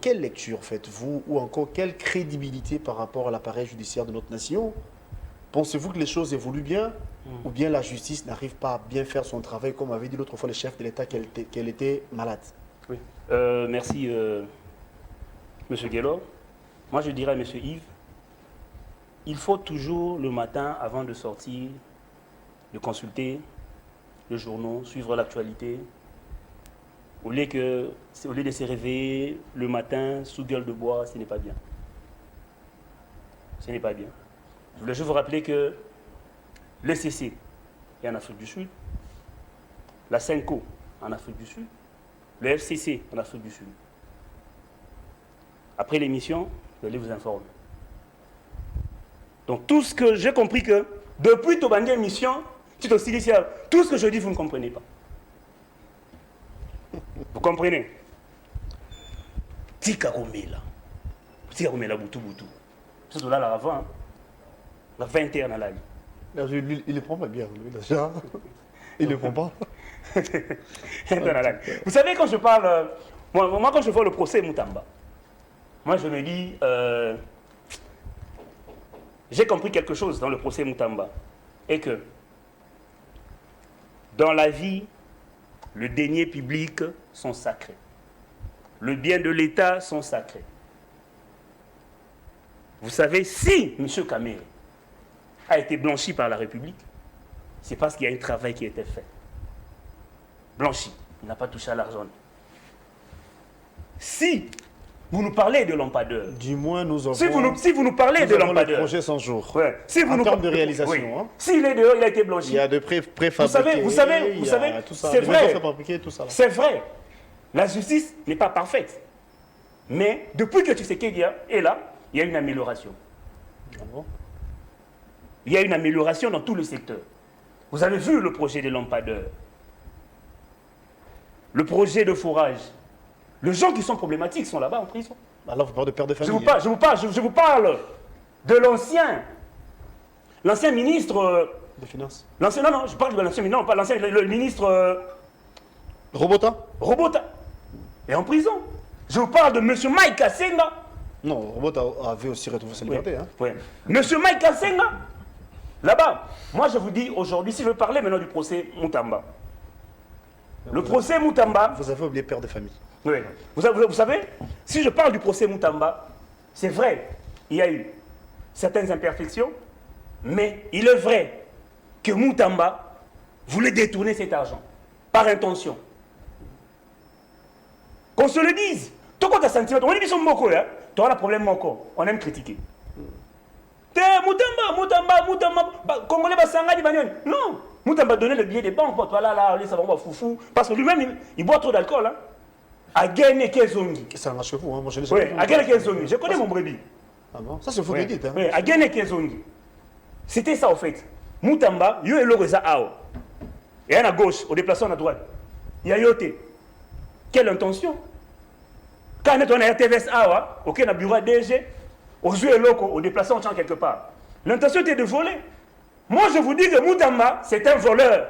Quelle lecture faites-vous ou encore quelle crédibilité par rapport à l'appareil judiciaire de notre nation? Pensez-vous que les choses évoluent bien ou bien la justice n'arrive pas à bien faire son travail, comme avait dit l'autre fois le chef de l'État qu'elle était malade? Oui. Merci, M. Guélo. Moi, je dirais à M. Yves, il faut toujours, le matin, avant de sortir, de consulter les journaux, suivre l'actualité. Au lieu de se réveiller le matin sous gueule de bois, ce n'est pas bien. Ce n'est pas bien. Je voulais juste vous rappeler que l'ECC est en Afrique du Sud, la SENCO en Afrique du Sud, le FCC en Afrique du Sud. Après l'émission, je vais vous informer. Donc tout ce que j'ai compris que depuis Tobandie émission, tout ce que je dis, vous ne comprenez pas. Vous comprenez? Tika Komela. Tika Komela Boutou Boutou. C'est là la avant. La 21 à la vie. Il ne prend pas bien, lui, déjà. Il ne prend pas. Vous savez, quand je parle, moi quand je vois le procès Moutamba, moi je me dis, j'ai compris quelque chose dans le procès Moutamba, et que dans la vie, le denier public sont sacrés. Le bien de l'État sont sacrés. Vous savez, si M. Kamere a été blanchi par la République, c'est parce qu'il y a un travail qui a été fait. Blanchi, il n'a pas touché à l'argent. Si vous nous parlez de lampadaire, du moins nous avons... Si vous nous parlez de lampadaire, projet 100 jours. Ouais. Si vous en nous termes de réalisation. Oui. Hein. S'il est dehors, il a été blanchi. Il y a de préfabriqués. Vous savez, c'est vrai. C'est vrai. La justice n'est pas parfaite. Mais depuis que Tshisekedi est là, il y a une amélioration. Ah bon? Il y a une amélioration dans tout le secteur. Vous avez vu le projet des lampadaires, le projet de forage, Les gens qui sont problématiques sont là-bas en prison. Bah là, vous parlez de père de famille. Je vous parle de l'ancien ministre. De finances. Non, je parle de l'ancien ministre, non, pas l'ancien, le ministre Robota. Robota est en prison. Je vous parle de M. Mike Kassenga. Non, Robota avait aussi retrouvé sa liberté. Hein. Oui. M. Mike Kassenga, là-bas. Moi, je vous dis aujourd'hui, si je veux parler maintenant du procès Moutamba. Le procès Moutamba. Vous avez oublié père de famille. Oui. Vous savez, si je parle du procès Moutamba, c'est vrai, il y a eu certaines imperfections, mais il est vrai que Moutamba voulait détourner cet argent par intention. Qu'on se le dise. Tout quand tu as sentiment, on dit son moko, hein, tu as le problème moko, on aime critiquer. Moutamba, Congolais basanga di bagnon. Non, Moutamba donnait le billet des banques pour toi là, ça va foufou, parce que lui-même il boit trop d'alcool. Hein. À gagner Kezongi. Ça marche que vous, hein. Moi je Oui, à gagner Kezongi. Je connais mon brebis. Ah bon? Ça c'est vous qui dites. Hein. Oui, à gagner Kezongi. C'était ça en fait. Moutamba, yo et l'Oreza Ao. Et à gauche, au déplacement à droite. Il y a Yote. Quelle intention? Quand on est à TVS Awa, ok, on a bureau DG, aux yeux et locaux, au déplacement quelque part. L'intention était de voler. Moi je vous dis que Moutamba, c'est un voleur.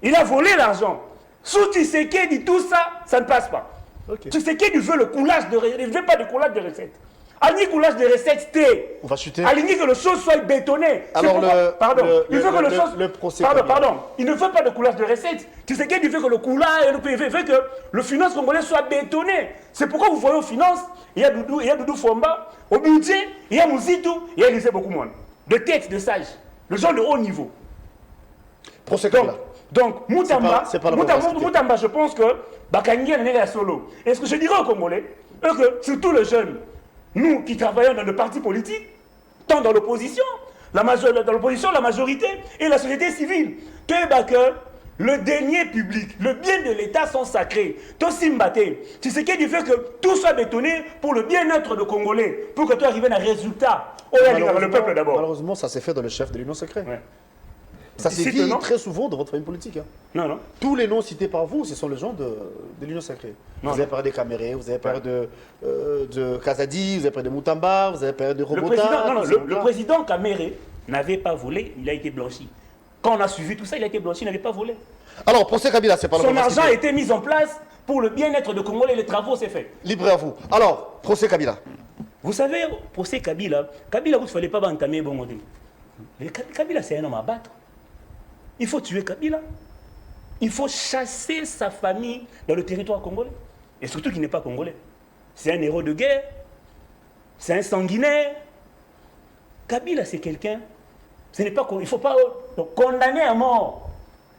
Il a volé l'argent. Sous Tshisekedi dit tout ça, ça ne passe pas. Okay. Tshisekedi veut le coulage de recettes. Il ne veut pas de coulage de recettes. Aligné coulage de recettes, c'était. On va chuter. Aligné que le chose soit bétonné. Alors il veut que le chose. Le procès. Pardon. Il ne veut pas de coulage de recettes. Tshisekedi veut que le coulage, il veut que le finance congolais soit bétonné. C'est pourquoi vous voyez aux finances, il y a Doudou Fomba, au budget, il y a Mouzitou, il y a Élisée beaucoup moins. De tête, de sage. Le genre de haut niveau. Procès donc, Moutamba, Moutamba, je pense que Bakangi est à solo. Et ce que je dirais aux Congolais, c'est que surtout les jeunes, nous qui travaillons dans le parti politique, tant dans l'opposition, la majorité et la société civile, que le denier public, le bien de l'État sont sacrés. C'est ce qui fait que tout soit bétonné pour le bien-être de Congolais, pour que tu arrives à un résultat. Le peuple d'abord. Malheureusement, ça s'est fait dans le chef de l'Union secrète. Ouais. Ça s'est dit très souvent dans votre famille politique. Hein. Non. Tous les noms cités par vous, ce sont les gens de l'Union sacrée. Vous avez parlé des Camérés, vous avez parlé de Kazadi, vous avez parlé de Moutamba, vous avez parlé de Robota. Le président Caméré n'avait pas volé, il a été blanchi. Quand on a suivi tout ça, il a été blanchi, il n'avait pas volé. Alors, procès Kabila, c'est pas le Son argent a été mis en place pour le bien-être de Congolais, les travaux, c'est fait. Libre à vous. Alors, procès Kabila. Vous savez, procès Kabila, vous ne fallait pas entamer bon modèle. Kabila, c'est un homme à battre. Il faut tuer Kabila. Il faut chasser sa famille dans le territoire congolais. Et surtout qu'il n'est pas congolais. C'est un héros de guerre. C'est un sanguinaire. Kabila, c'est quelqu'un. Il ne faut pas condamner à mort.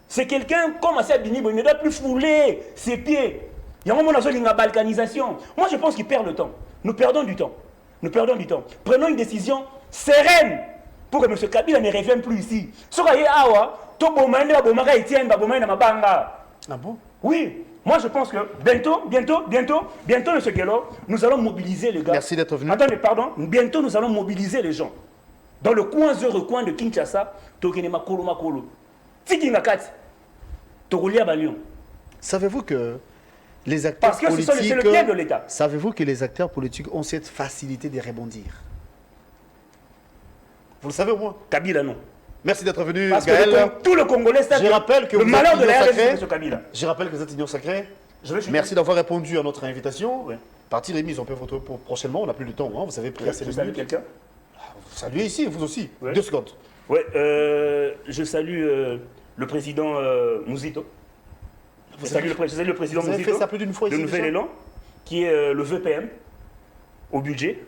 C'est quelqu'un comme Assad Binibo. Il ne doit plus fouler ses pieds. Il y a un moment dans la balkanisation. Moi, je pense qu'il perd le temps. Nous perdons du temps. Prenons une décision sereine pour que M. Kabila ne revienne plus ici. Ah bon? Oui, moi je pense que bientôt, M. Gello, nous allons mobiliser les gars. Merci d'être venu. Attendez, pardon. Bientôt, nous allons mobiliser les gens. Dans le recoin de Kinshasa, savez-vous que les acteurs Parce que politiques... c'est le pied de l'État. Savez-vous que les acteurs politiques ont cette facilité de rebondir? Vous le savez au moins? Kabila, non. Merci d'être venu, Parce Gaël. que tout le Congolais sait que le malheur de la RDC, c'est Kabila. Je rappelle que vous êtes Union Sacrée. Merci d'avoir répondu à notre invitation. Ouais. Parti remise, on peut voter prochainement. On n'a plus de temps. Hein. Vous avez pris assez de minutes. Quelqu'un. Vous saluez ici, vous aussi. Ouais. 2 secondes. Oui, je salue le président Mouzito. Je salue le président Vous avez Mouzito fait ça plus d'une fois de ici Nouvel déjà? Élan, qui est le VPM au budget.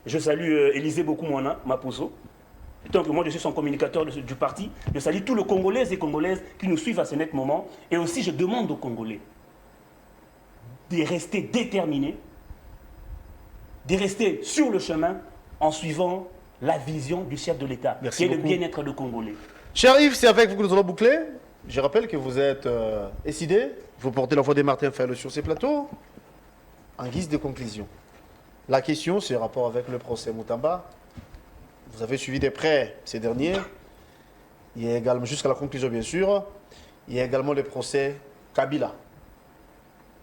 Je salue Élisée Bokoumouana, Mapuso. Tant que moi je suis son communicateur du parti, je salue tous les Congolais et Congolaises qui nous suivent à ce net moment. Et aussi je demande aux Congolais de rester déterminés, de rester sur le chemin en suivant la vision du chef de l'État, qui est le bien-être de Congolais. Cher Yves, c'est avec vous que nous allons boucler. Je rappelle que vous êtes SID, vous portez la voix des Martin Fayol sur ces plateaux. En guise de conclusion, la question, c'est en rapport avec le procès Moutamba. Vous avez suivi de près ces derniers. Il y a également, jusqu'à la conclusion bien sûr, il y a également le procès Kabila.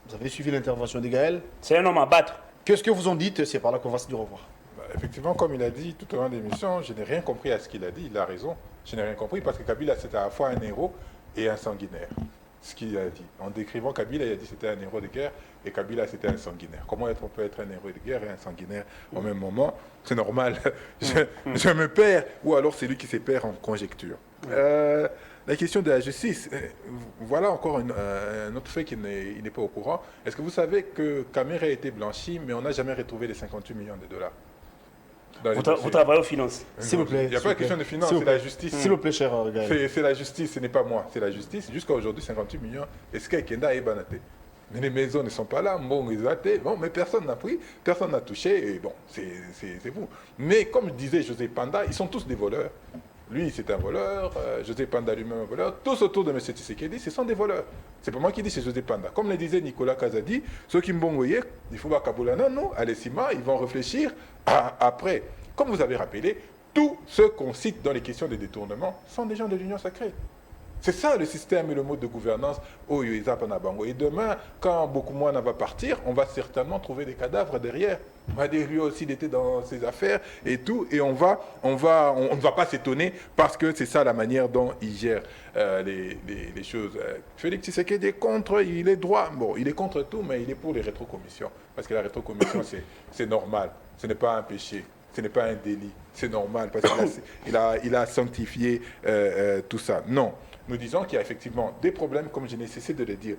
Vous avez suivi l'intervention de Gaël. C'est un homme à battre. Qu'est-ce que vous en dites? C'est par là qu'on va se dire au revoir. Bah, effectivement, comme il a dit tout au long de l'émission, je n'ai rien compris à ce qu'il a dit. Il a raison. Je n'ai rien compris parce que Kabila, c'était à la fois un héros et un sanguinaire. Ce qu'il a dit. En décrivant Kabila, il a dit que c'était un héros de guerre et Kabila, c'était un sanguinaire. Comment on peut être un héros de guerre et un sanguinaire au même moment? C'est normal. Je me perds. Ou alors c'est lui qui se perd en conjecture. La question de la justice, voilà encore un autre fait qu'il n'est pas au courant. Est-ce que vous savez que Kamer a été blanchi, mais on n'a jamais retrouvé les 58 millions de dollars dans les dossiers? Vous travaillez aux finances. S'il vous plaît. Il n'y a pas de question de finance, S'il vous c'est la plaît. justice. S'il vous plaît, cher Gaël. C'est la justice, ce n'est pas moi, c'est la justice. Jusqu'à aujourd'hui, 58 millions. Est-ce qu'il y a et Banaté? Mais les maisons ne sont pas là, bon, ils ont été, bon, mais personne n'a pris, personne n'a touché, et bon, c'est vous. Mais comme disait José Panda, ils sont tous des voleurs. Lui, c'est un voleur, José Panda lui-même un voleur. Tous autour de M. Tshisekedi, ce sont des voleurs. C'est pas moi qui dis, c'est José Panda. Comme le disait Nicolas Kazadi, ceux qui m'ont envoyé, il faut pas Kaboulana, non, allez, Sima, ils vont réfléchir après. Comme vous avez rappelé, tous ceux qu'on cite dans les questions de détournement sont des gens de l'Union sacrée. C'est ça le système et le mode de gouvernance au Yueza Panabango. Et demain, quand beaucoup moins va partir, on va certainement trouver des cadavres derrière. On va dire lui aussi, il était dans ses affaires et tout. Et on ne va pas s'étonner parce que c'est ça la manière dont il gère les choses. Félix Tshisekedi est contre, il est droit. Bon, il est contre tout, mais il est pour les rétrocommissions. Parce que la rétrocommission, c'est normal. Ce n'est pas un péché. Ce n'est pas un délit. C'est normal parce qu'il a sanctifié tout ça. Non. Nous disons qu'il y a effectivement des problèmes, comme je n'ai cessé de le dire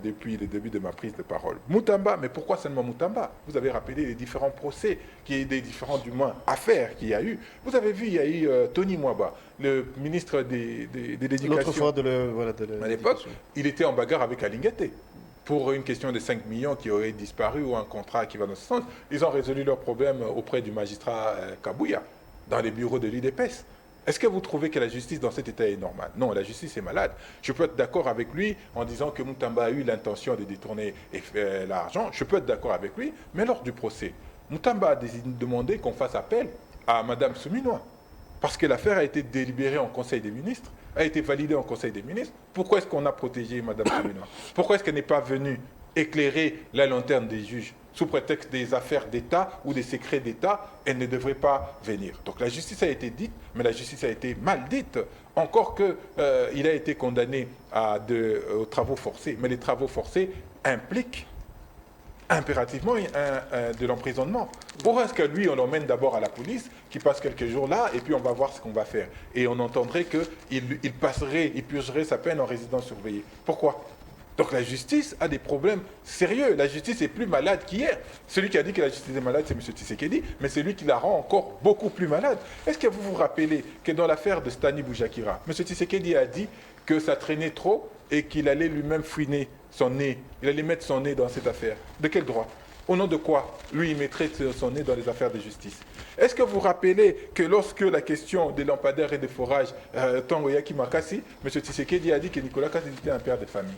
depuis le début de ma prise de parole. Moutamba, mais pourquoi seulement Moutamba? Vous avez rappelé les différents procès, des différents, du moins, affaires qu'il y a eu. Vous avez vu, il y a eu Tony Mwaba, le ministre de l'Éducation. L'autre fois à l'époque, il était en bagarre avec Alingate. Pour une question de 5 millions qui aurait disparu ou un contrat qui va dans ce sens, ils ont résolu leurs problèmes auprès du magistrat Kabouya, dans les bureaux de l'UDPS. Est-ce que vous trouvez que la justice dans cet état est normale? Non, la justice est malade. Je peux être d'accord avec lui en disant que Moutamba a eu l'intention de détourner l'argent. Je peux être d'accord avec lui, mais lors du procès, Moutamba a demandé qu'on fasse appel à Mme Souminois. Parce que l'affaire a été délibérée en Conseil des ministres, a été validée en Conseil des ministres. Pourquoi est-ce qu'on a protégé Mme Souminois? Pourquoi est-ce qu'elle n'est pas venue éclairer la lanterne des juges? Sous prétexte des affaires d'État ou des secrets d'État, elle ne devrait pas venir. Donc la justice a été dite, mais la justice a été mal dite. Encore qu'il a été condamné aux travaux forcés. Mais les travaux forcés impliquent impérativement de l'emprisonnement. Pourquoi est-ce que lui, on l'emmène d'abord à la police, qui passe quelques jours là, et puis on va voir ce qu'on va faire. Et on entendrait qu'il purgerait sa peine en résidence surveillée. Pourquoi? Donc la justice a des problèmes sérieux. La justice est plus malade qu'hier. Celui qui a dit que la justice est malade, c'est M. Tshisekedi, mais c'est lui qui la rend encore beaucoup plus malade. Est-ce que vous vous rappelez que dans l'affaire de Stani Boujakira, M. Tshisekedi a dit que ça traînait trop et qu'il allait lui-même fouiner son nez. Il allait mettre son nez dans cette affaire. De quel droit? Au nom de quoi, lui, il mettrait son nez dans les affaires de justice? Est-ce que vous vous rappelez que lorsque la question des lampadaires et des forages, Tango Yaki Makassi, M. Tshisekedi a dit que Nicolas Kassi était un père de famille?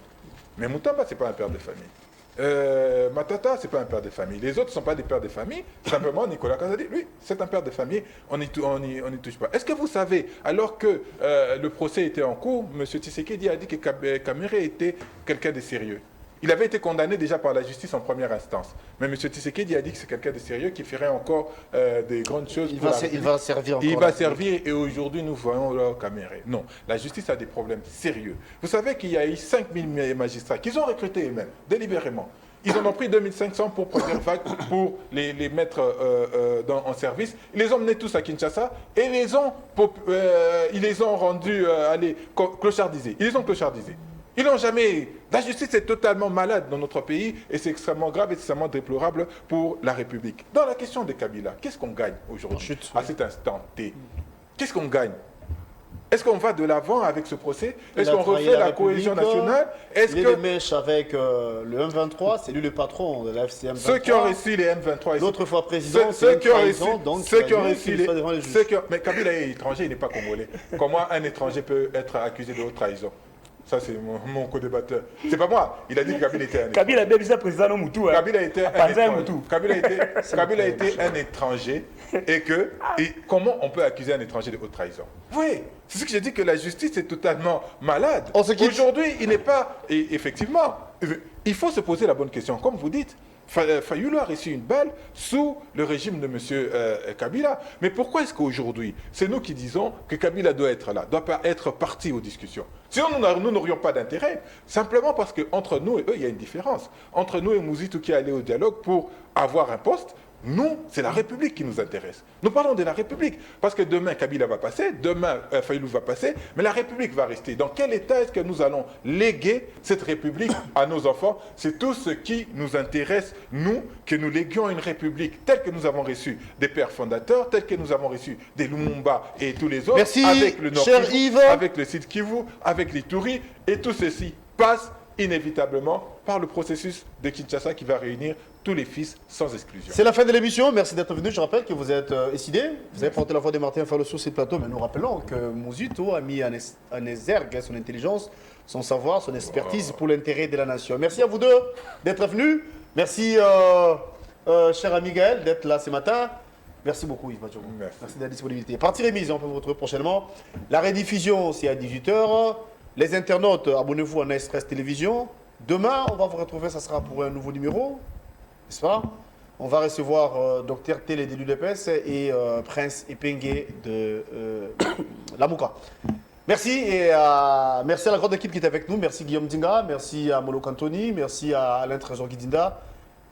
Mais Moutamba, ce n'est pas un père de famille. Matata, ce n'est pas un père de famille. Les autres ne sont pas des pères de famille. Simplement, Nicolas Kazadi, lui, c'est un père de famille. On n'y touche pas. Est-ce que vous savez, alors que le procès était en cours, M. Tshisekedi a dit que Kamere était quelqu'un de sérieux. Il avait été condamné déjà par la justice en première instance. Mais M. Tshisekedi a dit que c'est quelqu'un de sérieux qui ferait encore des grandes choses. Il va servir encore. Il va servir et aujourd'hui nous voyons leur caméra. Non, la justice a des problèmes sérieux. Vous savez qu'il y a eu 5000 magistrats qu'ils ont recrutés eux-mêmes, délibérément. Ils en ont pris 2500 pour pour les mettre en service. Ils les ont menés tous à Kinshasa et ils les ont rendus clochardisés. Ils les ont clochardisés. Ils n'ont jamais... La justice est totalement malade dans notre pays et c'est extrêmement grave et extrêmement déplorable pour la République. Dans la question de Kabila, qu'est-ce qu'on gagne aujourd'hui, à cet instant T? Qu'est-ce qu'on gagne? Est-ce qu'on va de l'avant avec ce procès? Est-ce qu'on refait la cohésion nationale? Il est mèches avec le M23, c'est lui le patron de la FCM23. Ceux qui ont reçu les M23... L'autre fois président, ceux qui ont reçu... Ceux qui ont reçu les... Mais Kabila est étranger, il n'est pas congolais. Comment un étranger peut être accusé de haute trahison? Ça, c'est mon co-débatteur. C'est pas moi. Il a dit que Kabila était un étranger. Kabila est bien président de Moutou. Kabila était un étranger. Et comment on peut accuser un étranger de haute trahison? Oui, c'est ce que j'ai dit, que la justice est totalement malade. Aujourd'hui, il n'est pas... Et effectivement, il faut se poser la bonne question. Comme vous dites, Fayulu a reçu une balle sous le régime de M. Kabila. Mais pourquoi est-ce qu'aujourd'hui, c'est nous qui disons que Kabila doit être là, doit pas être parti aux discussions? Sinon, nous n'aurions pas d'intérêt. Simplement parce qu'entre nous et eux, il y a une différence. Entre nous et Mouzitou qui est allé au dialogue pour avoir un poste, nous, c'est la République qui nous intéresse. Nous parlons de la République. Parce que demain, Kabila va passer, demain, Fayulu va passer, mais la République va rester. Dans quel état est-ce que nous allons léguer cette République à nos enfants? C'est tout ce qui nous intéresse, nous, que nous léguions une République telle que nous avons reçu des pères fondateurs, telle que nous avons reçu des Lumumba et tous les autres, Merci, avec le Nord cher Kivu, Yves. avec le Sud Kivu, avec les Touris, et tout ceci passe inévitablement par le processus de Kinshasa qui va réunir tous les fils sans exclusion. C'est la fin de l'émission. Merci d'être venu. Je rappelle que vous êtes décidé. Vous avez porté la voix de Martin Fayulu sur ce plateau, mais nous rappelons que Mouzitou a mis en exergue son intelligence, son savoir, son expertise pour l'intérêt de la nation. Merci à vous deux d'être venus. Merci, cher ami Gaël, d'être là ce matin. Merci beaucoup Yves Badjogo. Merci de la disponibilité. Partie remise, on peut vous retrouver prochainement. La rediffusion, c'est à 18h. Les internautes, abonnez-vous à Express Télévision. Demain, on va vous retrouver, ça sera pour un nouveau numéro, n'est-ce pas? On va recevoir Dr Télé de l'UDPS et Prince Epengue de Lamouka. Merci et merci à la grande équipe qui est avec nous. Merci Guillaume Dinga, merci à Molo Cantoni, merci à Alain Trésor Guidinda.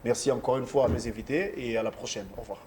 Merci encore une fois à mes invités et à la prochaine. Au revoir.